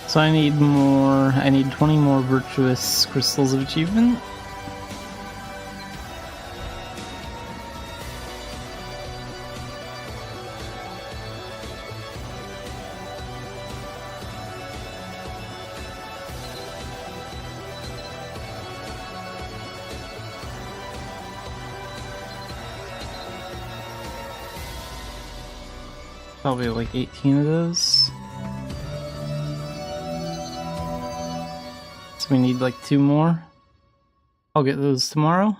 So I need 20 more Virtuous Crystals of Achievement. Probably like 18 of those. So we need like 2 more. I'll get those tomorrow.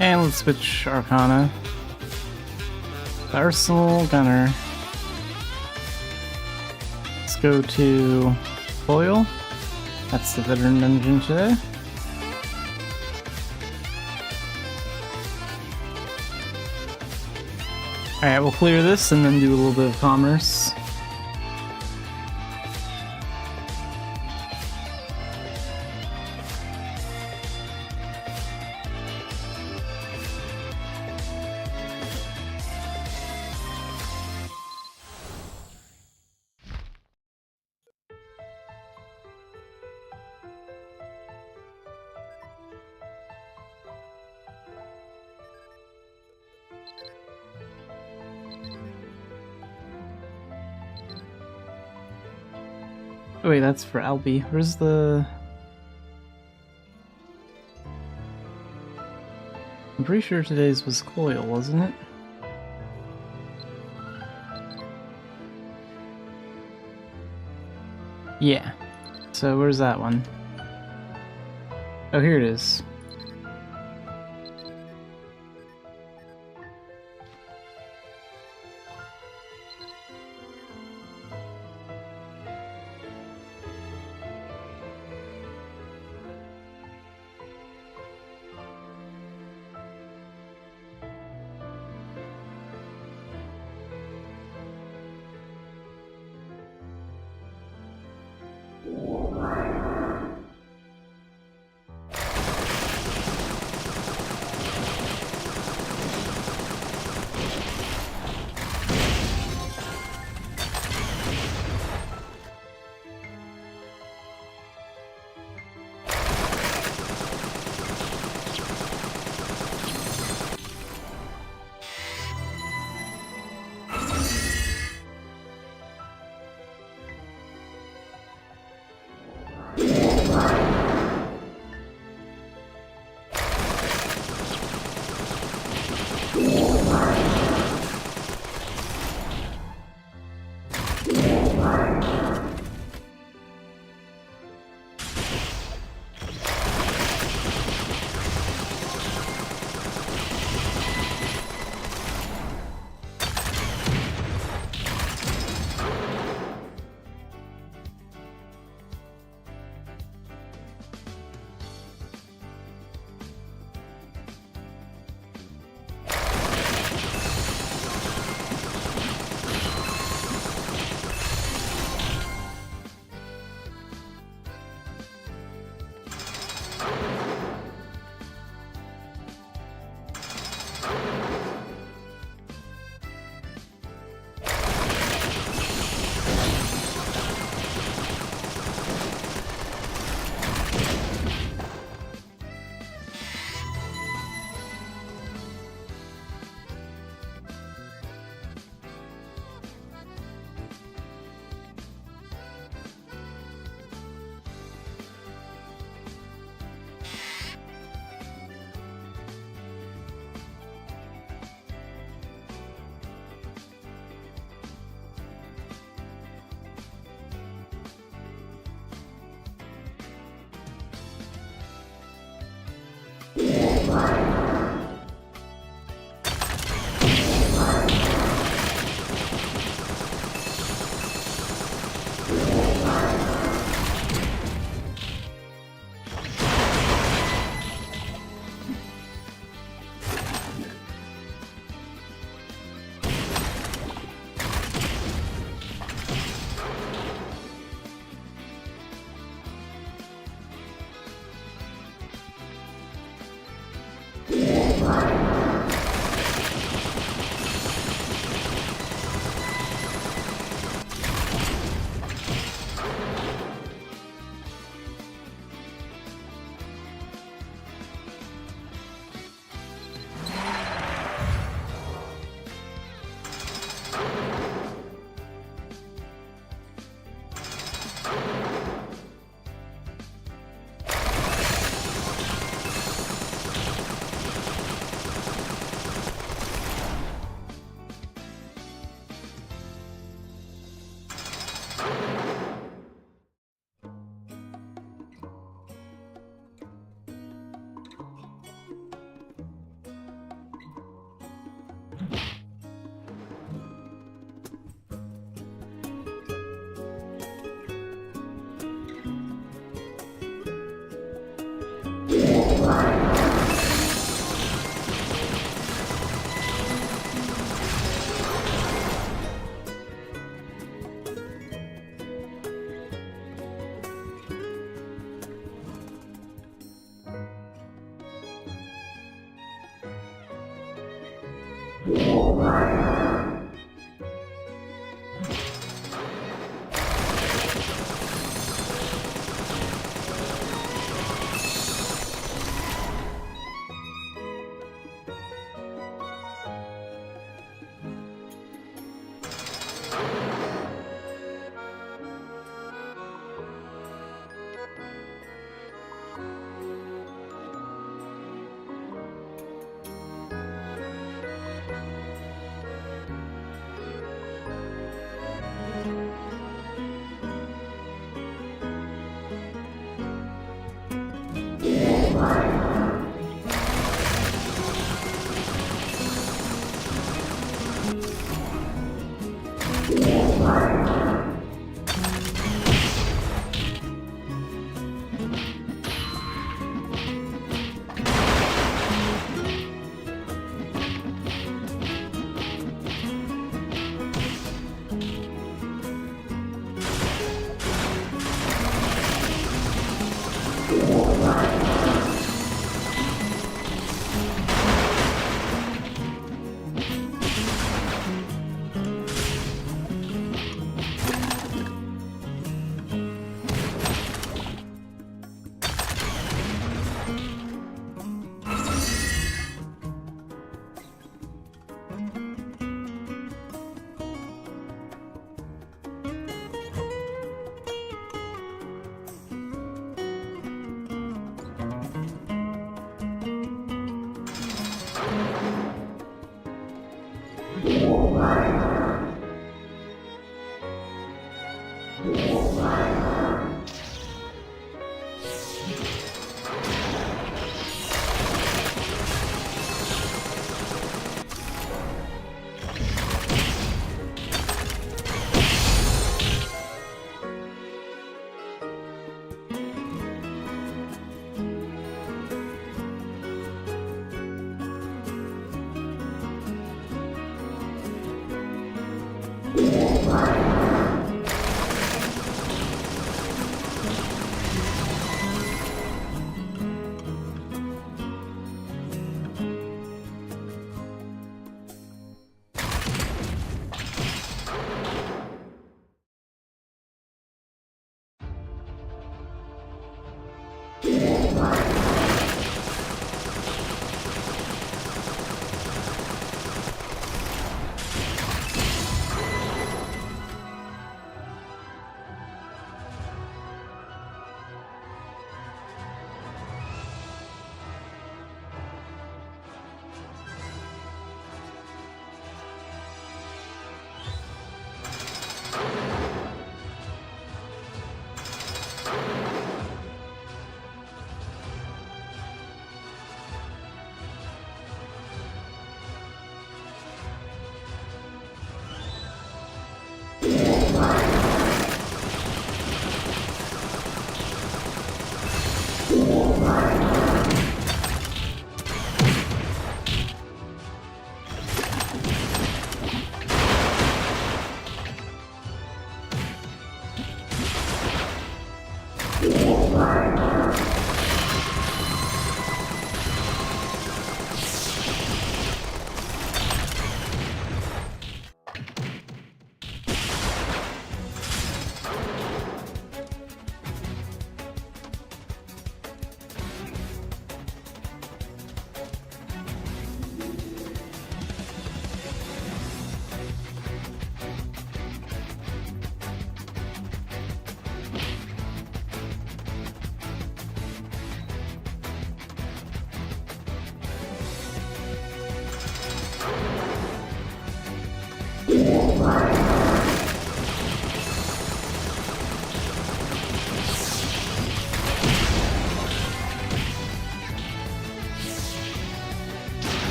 And let's switch Arcana. Arsenal Gunner. Let's go to Foil. That's the veteran dungeon today. Alright, we'll clear this and then do a little bit of commerce. Oh wait, that's for Albie. Where's the... I'm pretty sure today's was Coil, wasn't it? Yeah. So where's that one? Oh, here it is.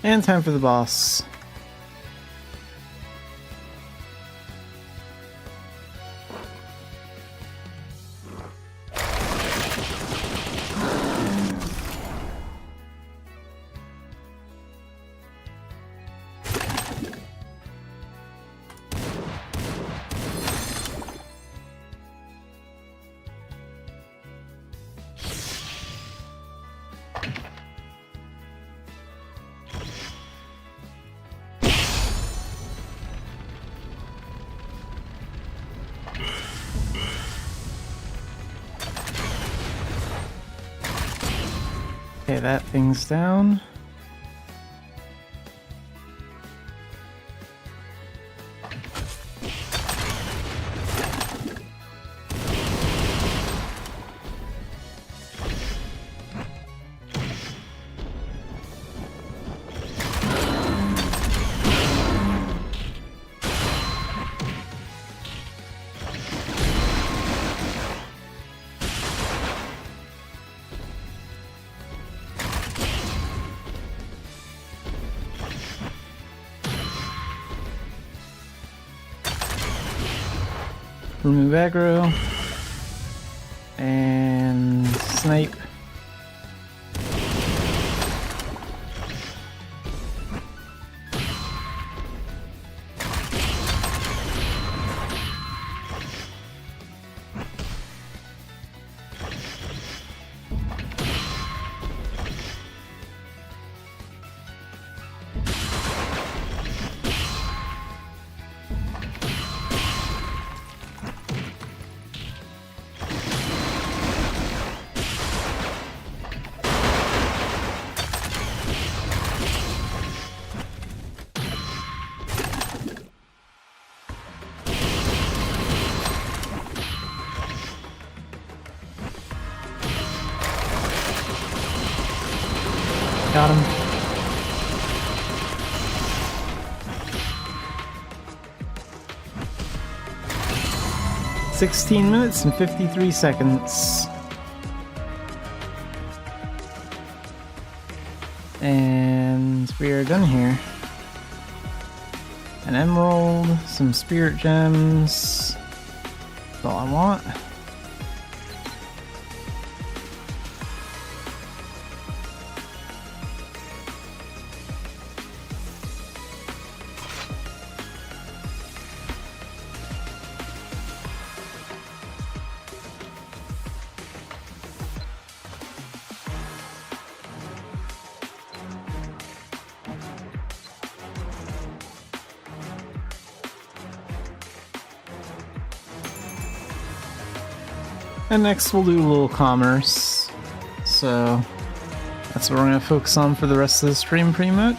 And time for the boss. Okay, that thing's down. Remove aggro and snipe. Got him. (16 minutes and 53 seconds). And we are done here. An emerald, some spirit gems. That's all I want. And next we'll do a little commerce. So that's what we're going to focus on for the rest of the stream pretty much.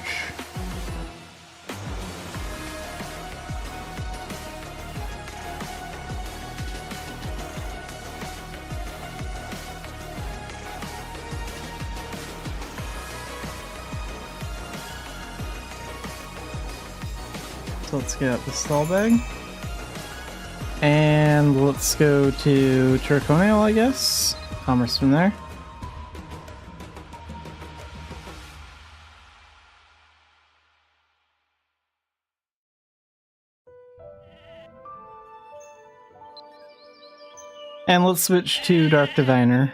So let's get out the stall bag. And let's go to Turconial, I guess. Commerce from there. And let's switch to Dark Diviner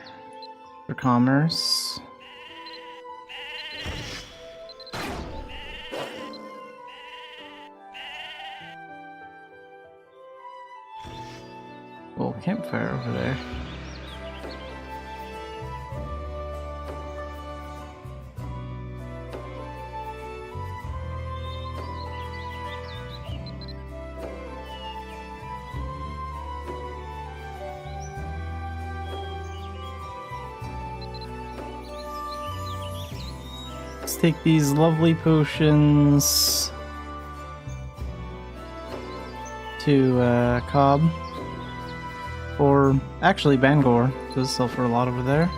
for commerce. Little campfire over there. Let's take these lovely potions to Cobb. Or actually Bangor does sell for a lot over there.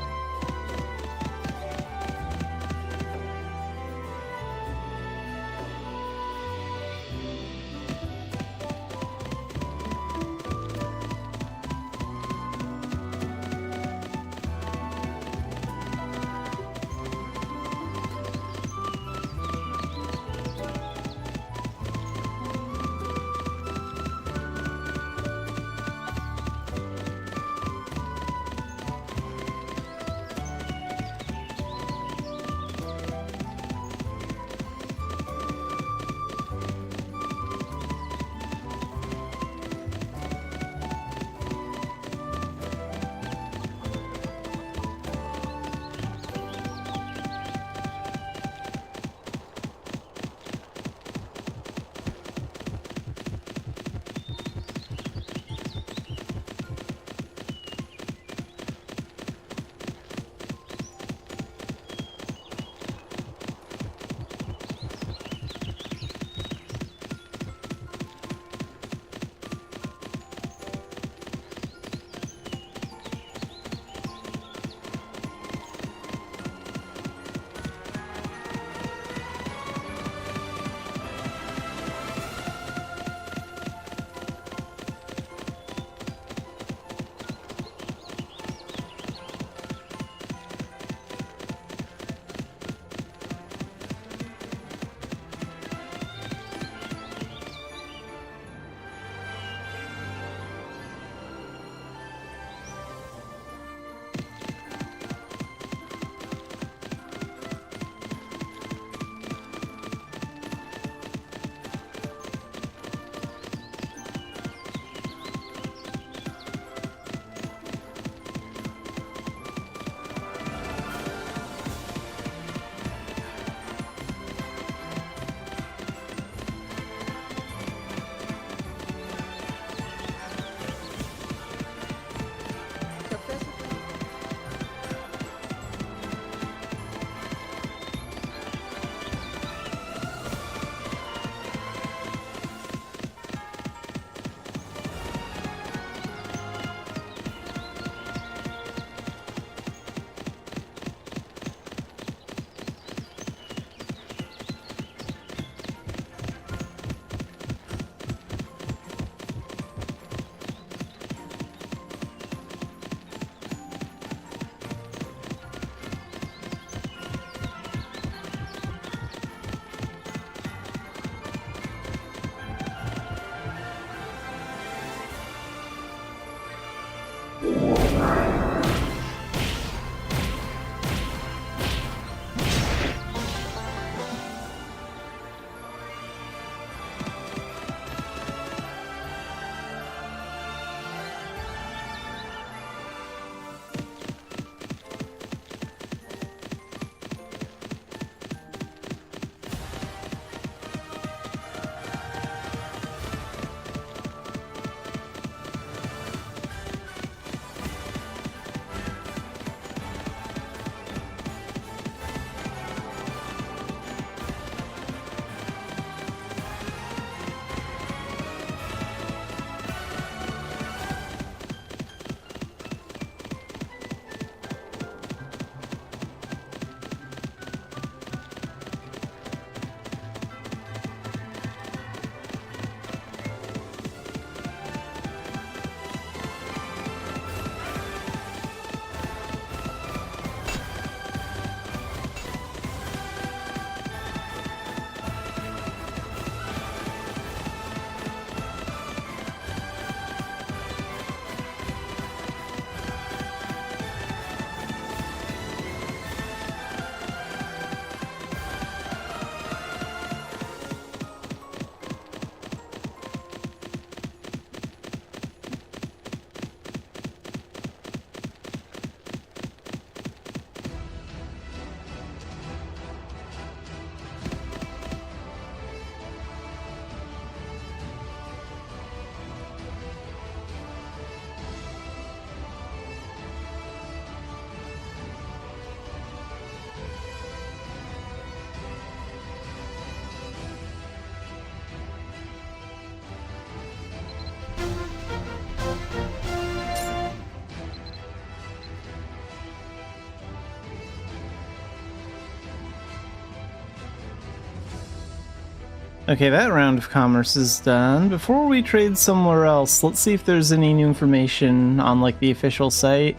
Okay, that round of commerce is done. Before we trade somewhere else, let's see if there's any new information on like the official site.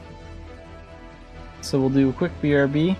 So we'll do a quick BRB.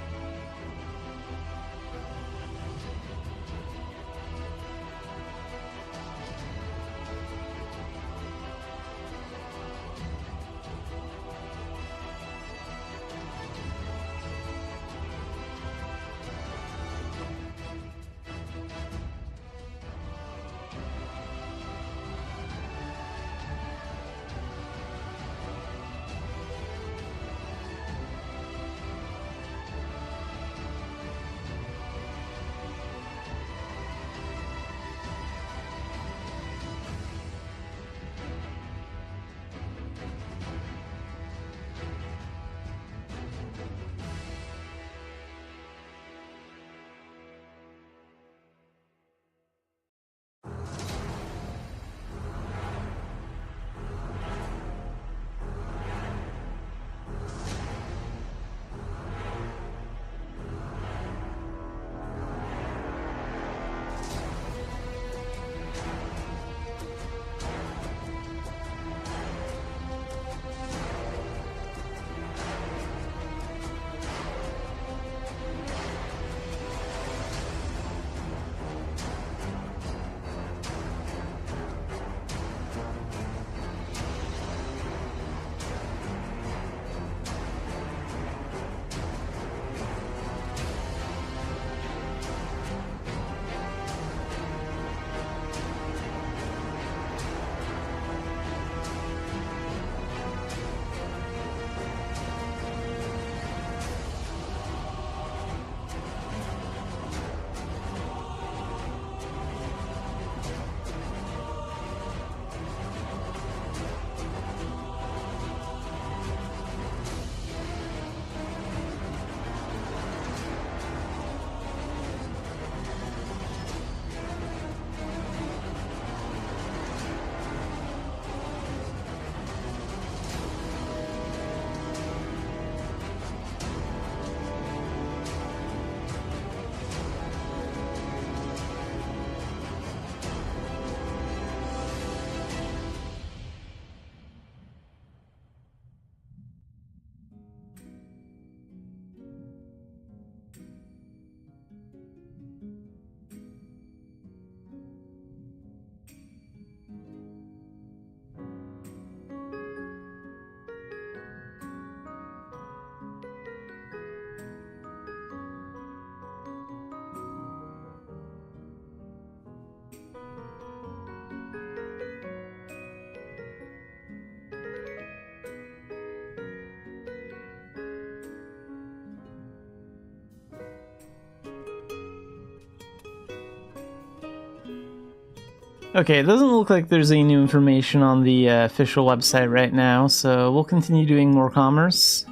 Okay, it doesn't look like there's any new information on the official website right now, so we'll continue doing more commerce.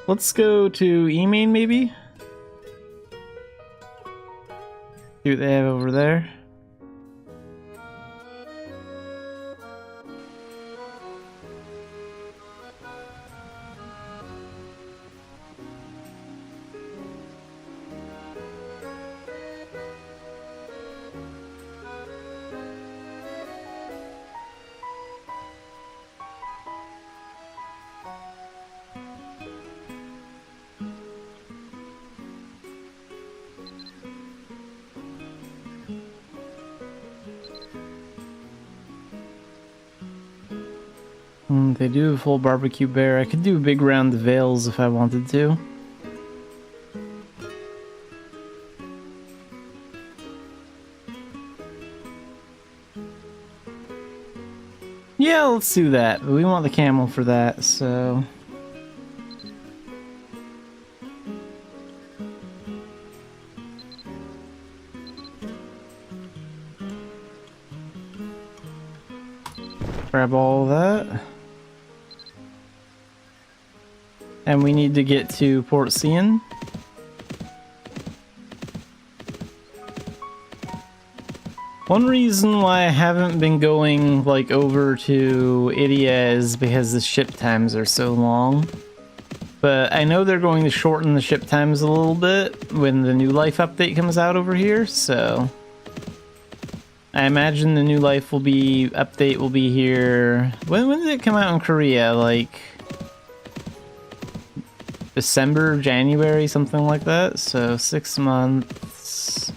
Let's go to eMain, maybe? See what they have over there. They do a full barbecue bear. I could do a big round of veils if I wanted to. Yeah, let's do that. But we want the camel for that, so... Grab all of that. And we need to get to Port Cian. One reason why I haven't been going like over to Idia is because the ship times are so long. But I know they're going to shorten the ship times a little bit when the New Life update comes out over here, so I imagine the New Life update will be here. When did it come out in Korea? Like December, January, something like that. So 6 months.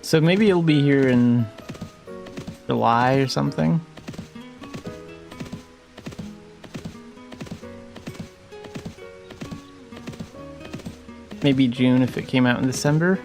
So maybe it'll be here in July or something. Maybe June if it came out in December.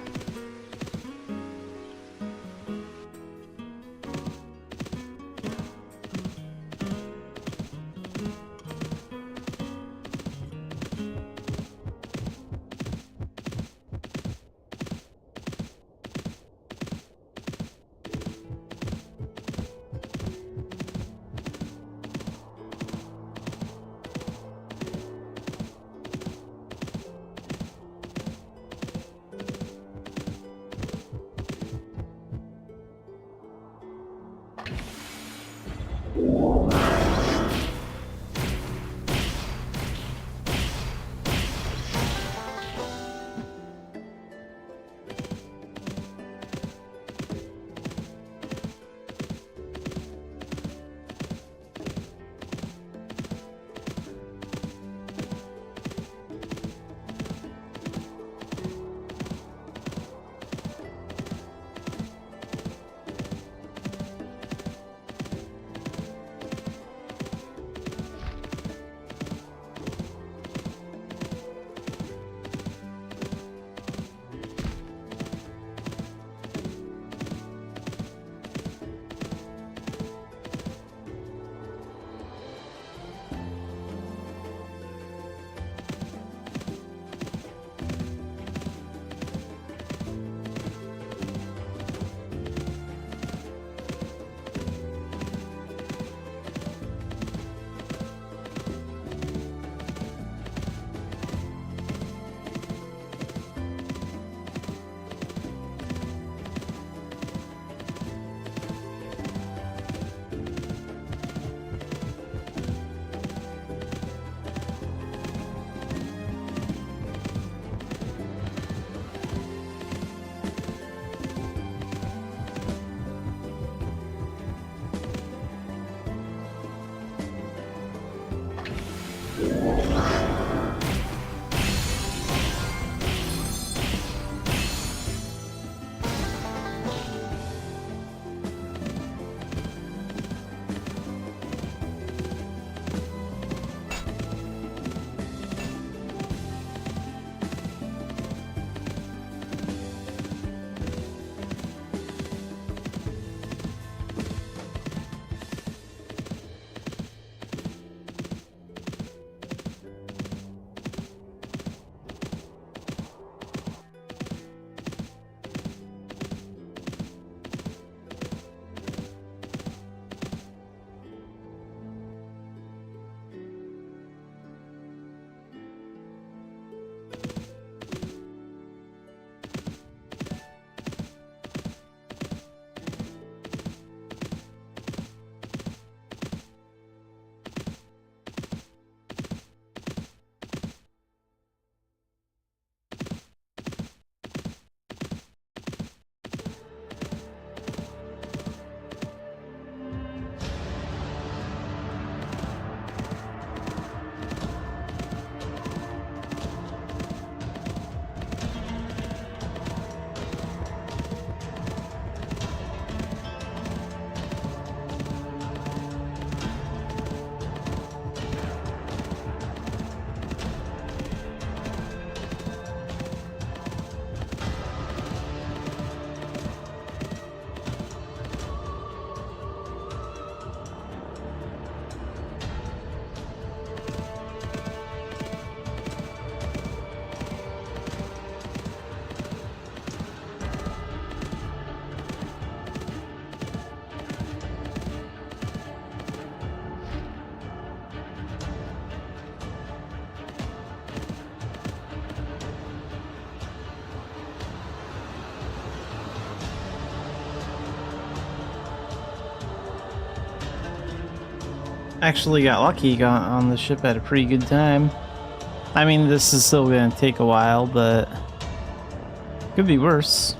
actually got lucky, got on the ship at a pretty good time. I mean, this is still gonna take a while, but could be worse.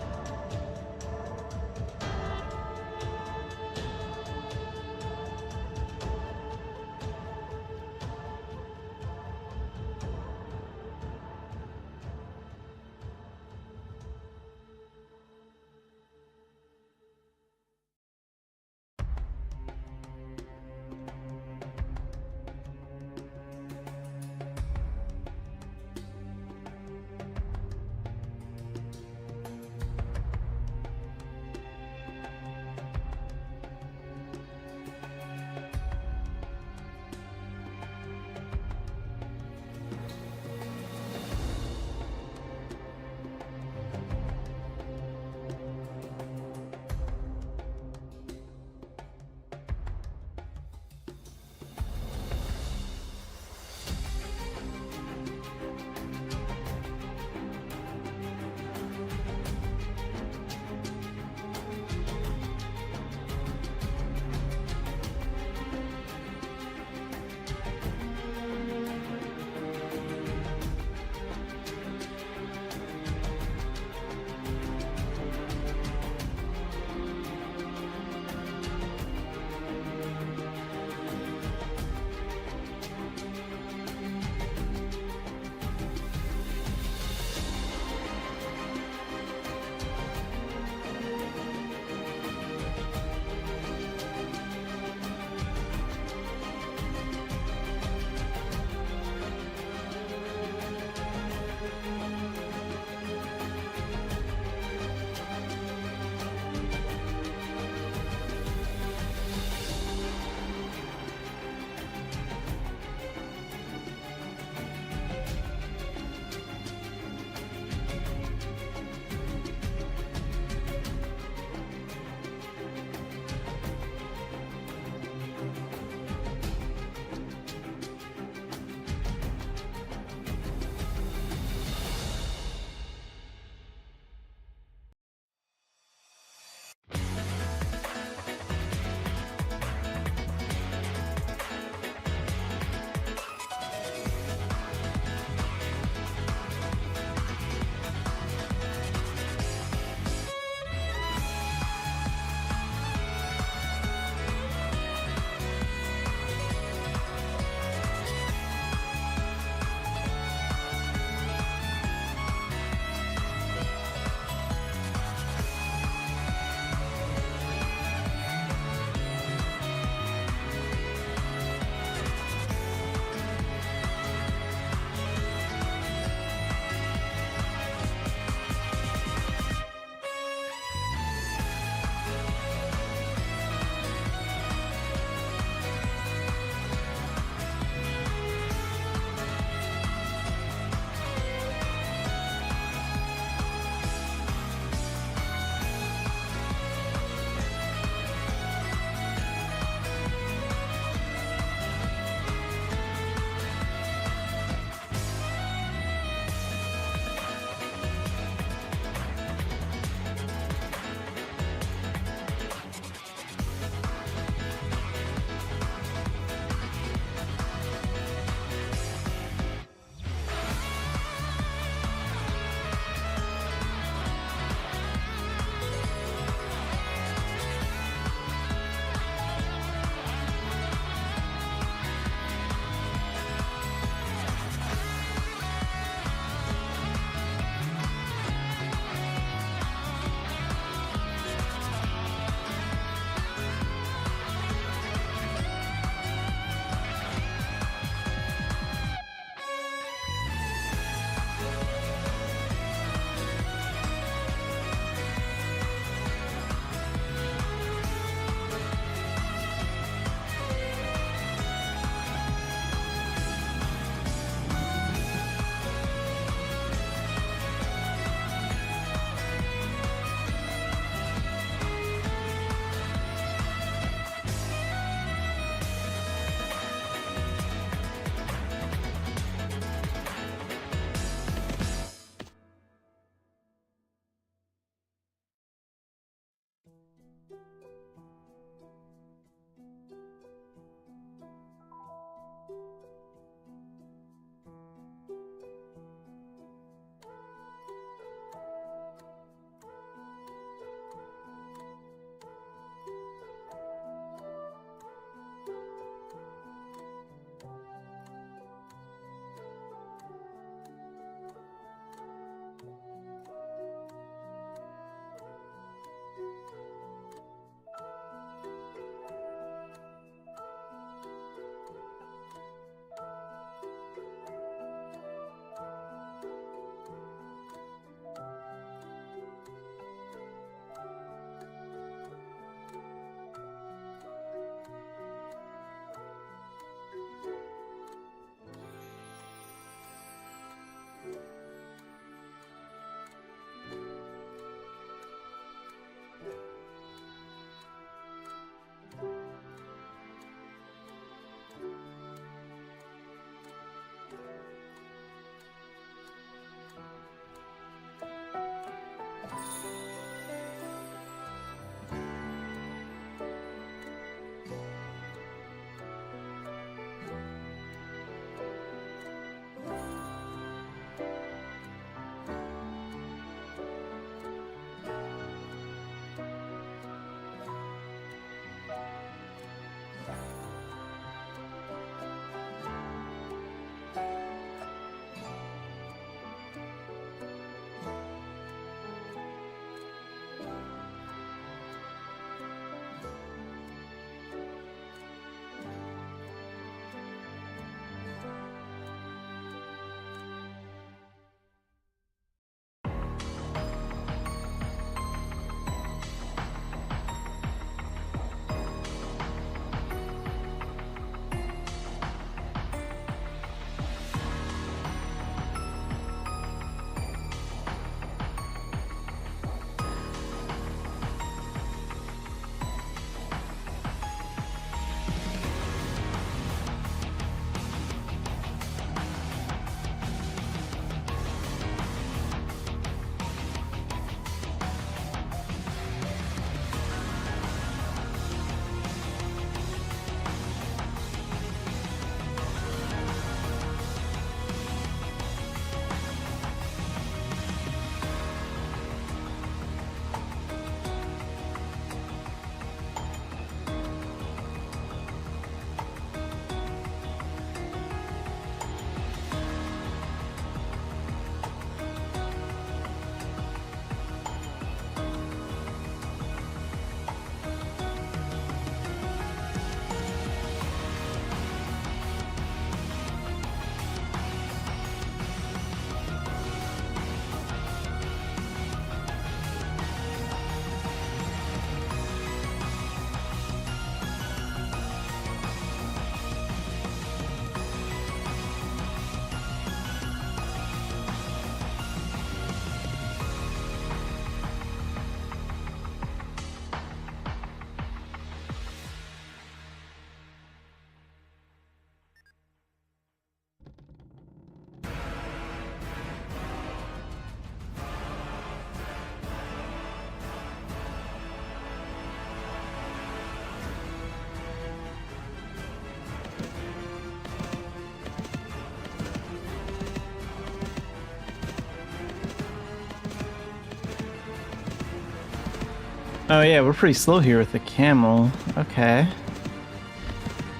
Oh yeah, we're pretty slow here with the camel. Okay.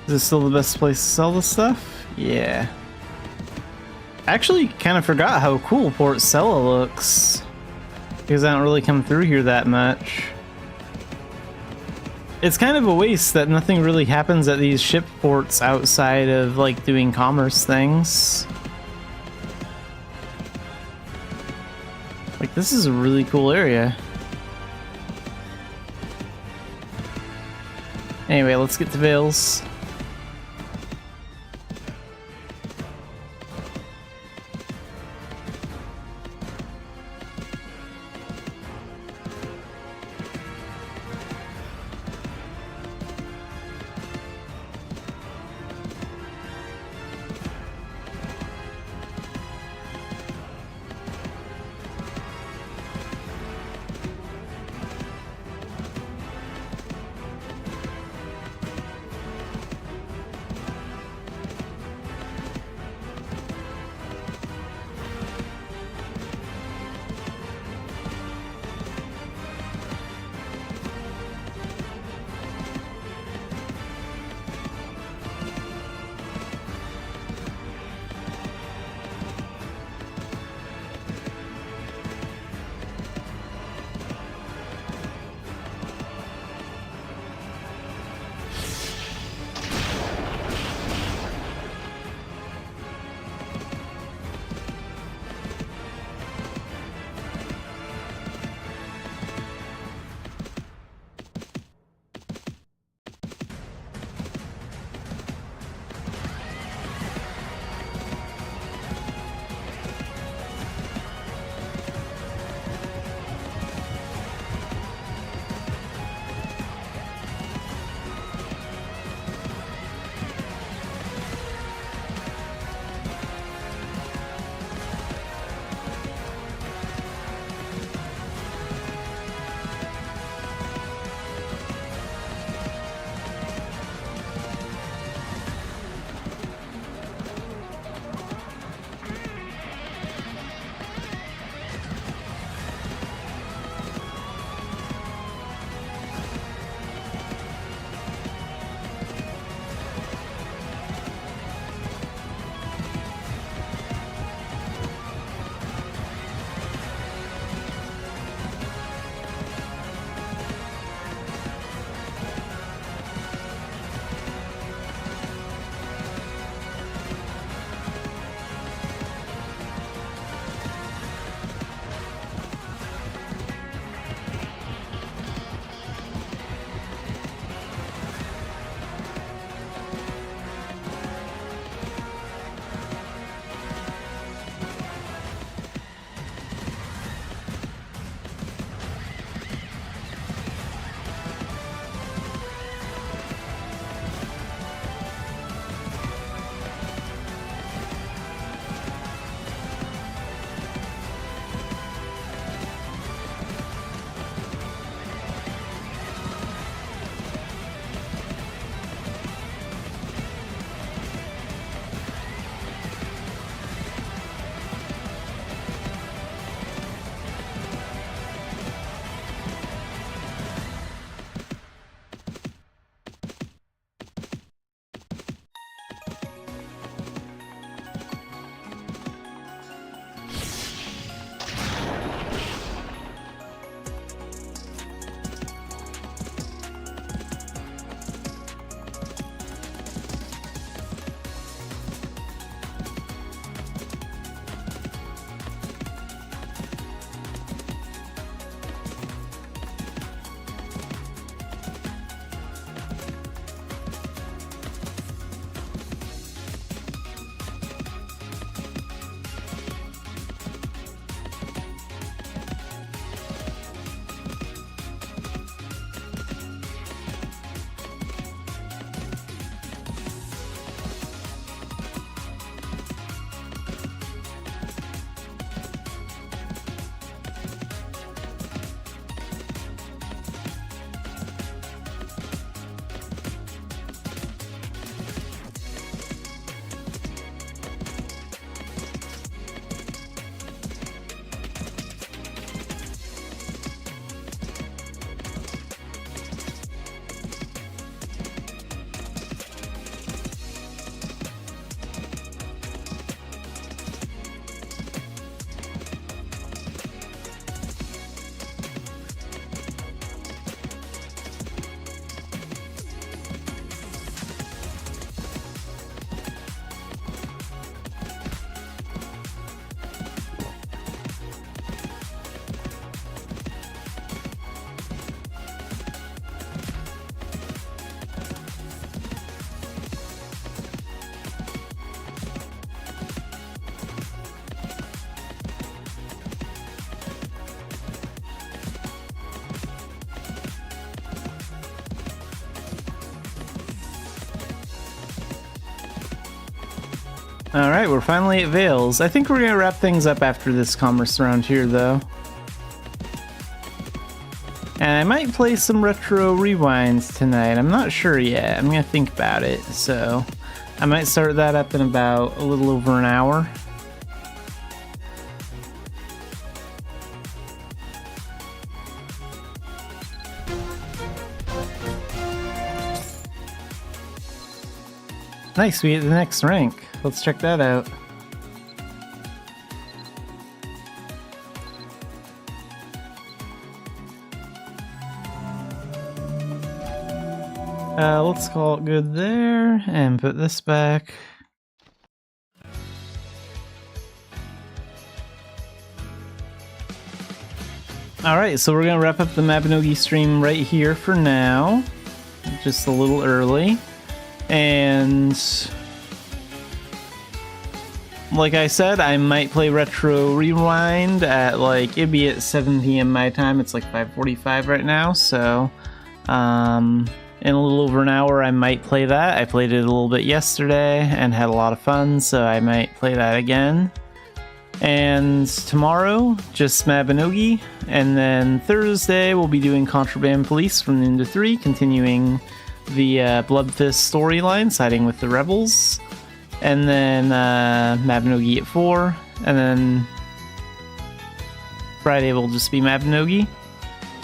Is this still the best place to sell this stuff? Yeah. Actually, kind of forgot how cool Port Sella looks. Because I don't really come through here that much. It's kind of a waste that nothing really happens at these ship ports outside of, like, doing commerce things. Like, this is a really cool area. Anyway, let's get to Vales. Alright, we're finally at Vales. I think we're gonna wrap things up after this commerce round here, though. And I might play some retro rewinds tonight. I'm not sure yet. I'm gonna think about it. So I might start that up in about a little over an hour. Nice, we hit the next rank. Let's check that out. Let's call it good there and put this back. Alright, so we're gonna wrap up the Mabinogi stream right here for now. Just a little early. And like I said, I might play Retro Rewind at like, it'd be at 7 p.m. my time. It's like 5:45 right now, so in a little over an hour I might play that. I played it a little bit yesterday and had a lot of fun, so I might play that again. And tomorrow, just Mabinogi, and then Thursday we'll be doing Contraband Police from noon to 3, continuing the Bloodfist storyline, siding with the rebels, and then Mabinogi at 4, and then Friday will just be Mabinogi.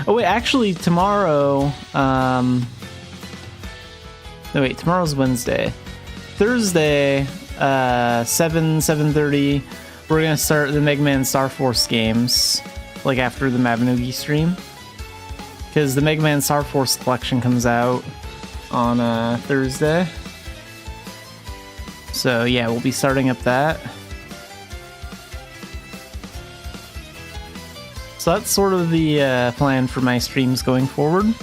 Oh wait, actually tomorrow, no wait, tomorrow's Wednesday. Thursday, 7:30, we're gonna start the Mega Man Star Force games, like after the Mabinogi stream, because the Mega Man Star Force collection comes out on Thursday. So yeah, we'll be starting up that. So that's sort of the plan for my streams going forward.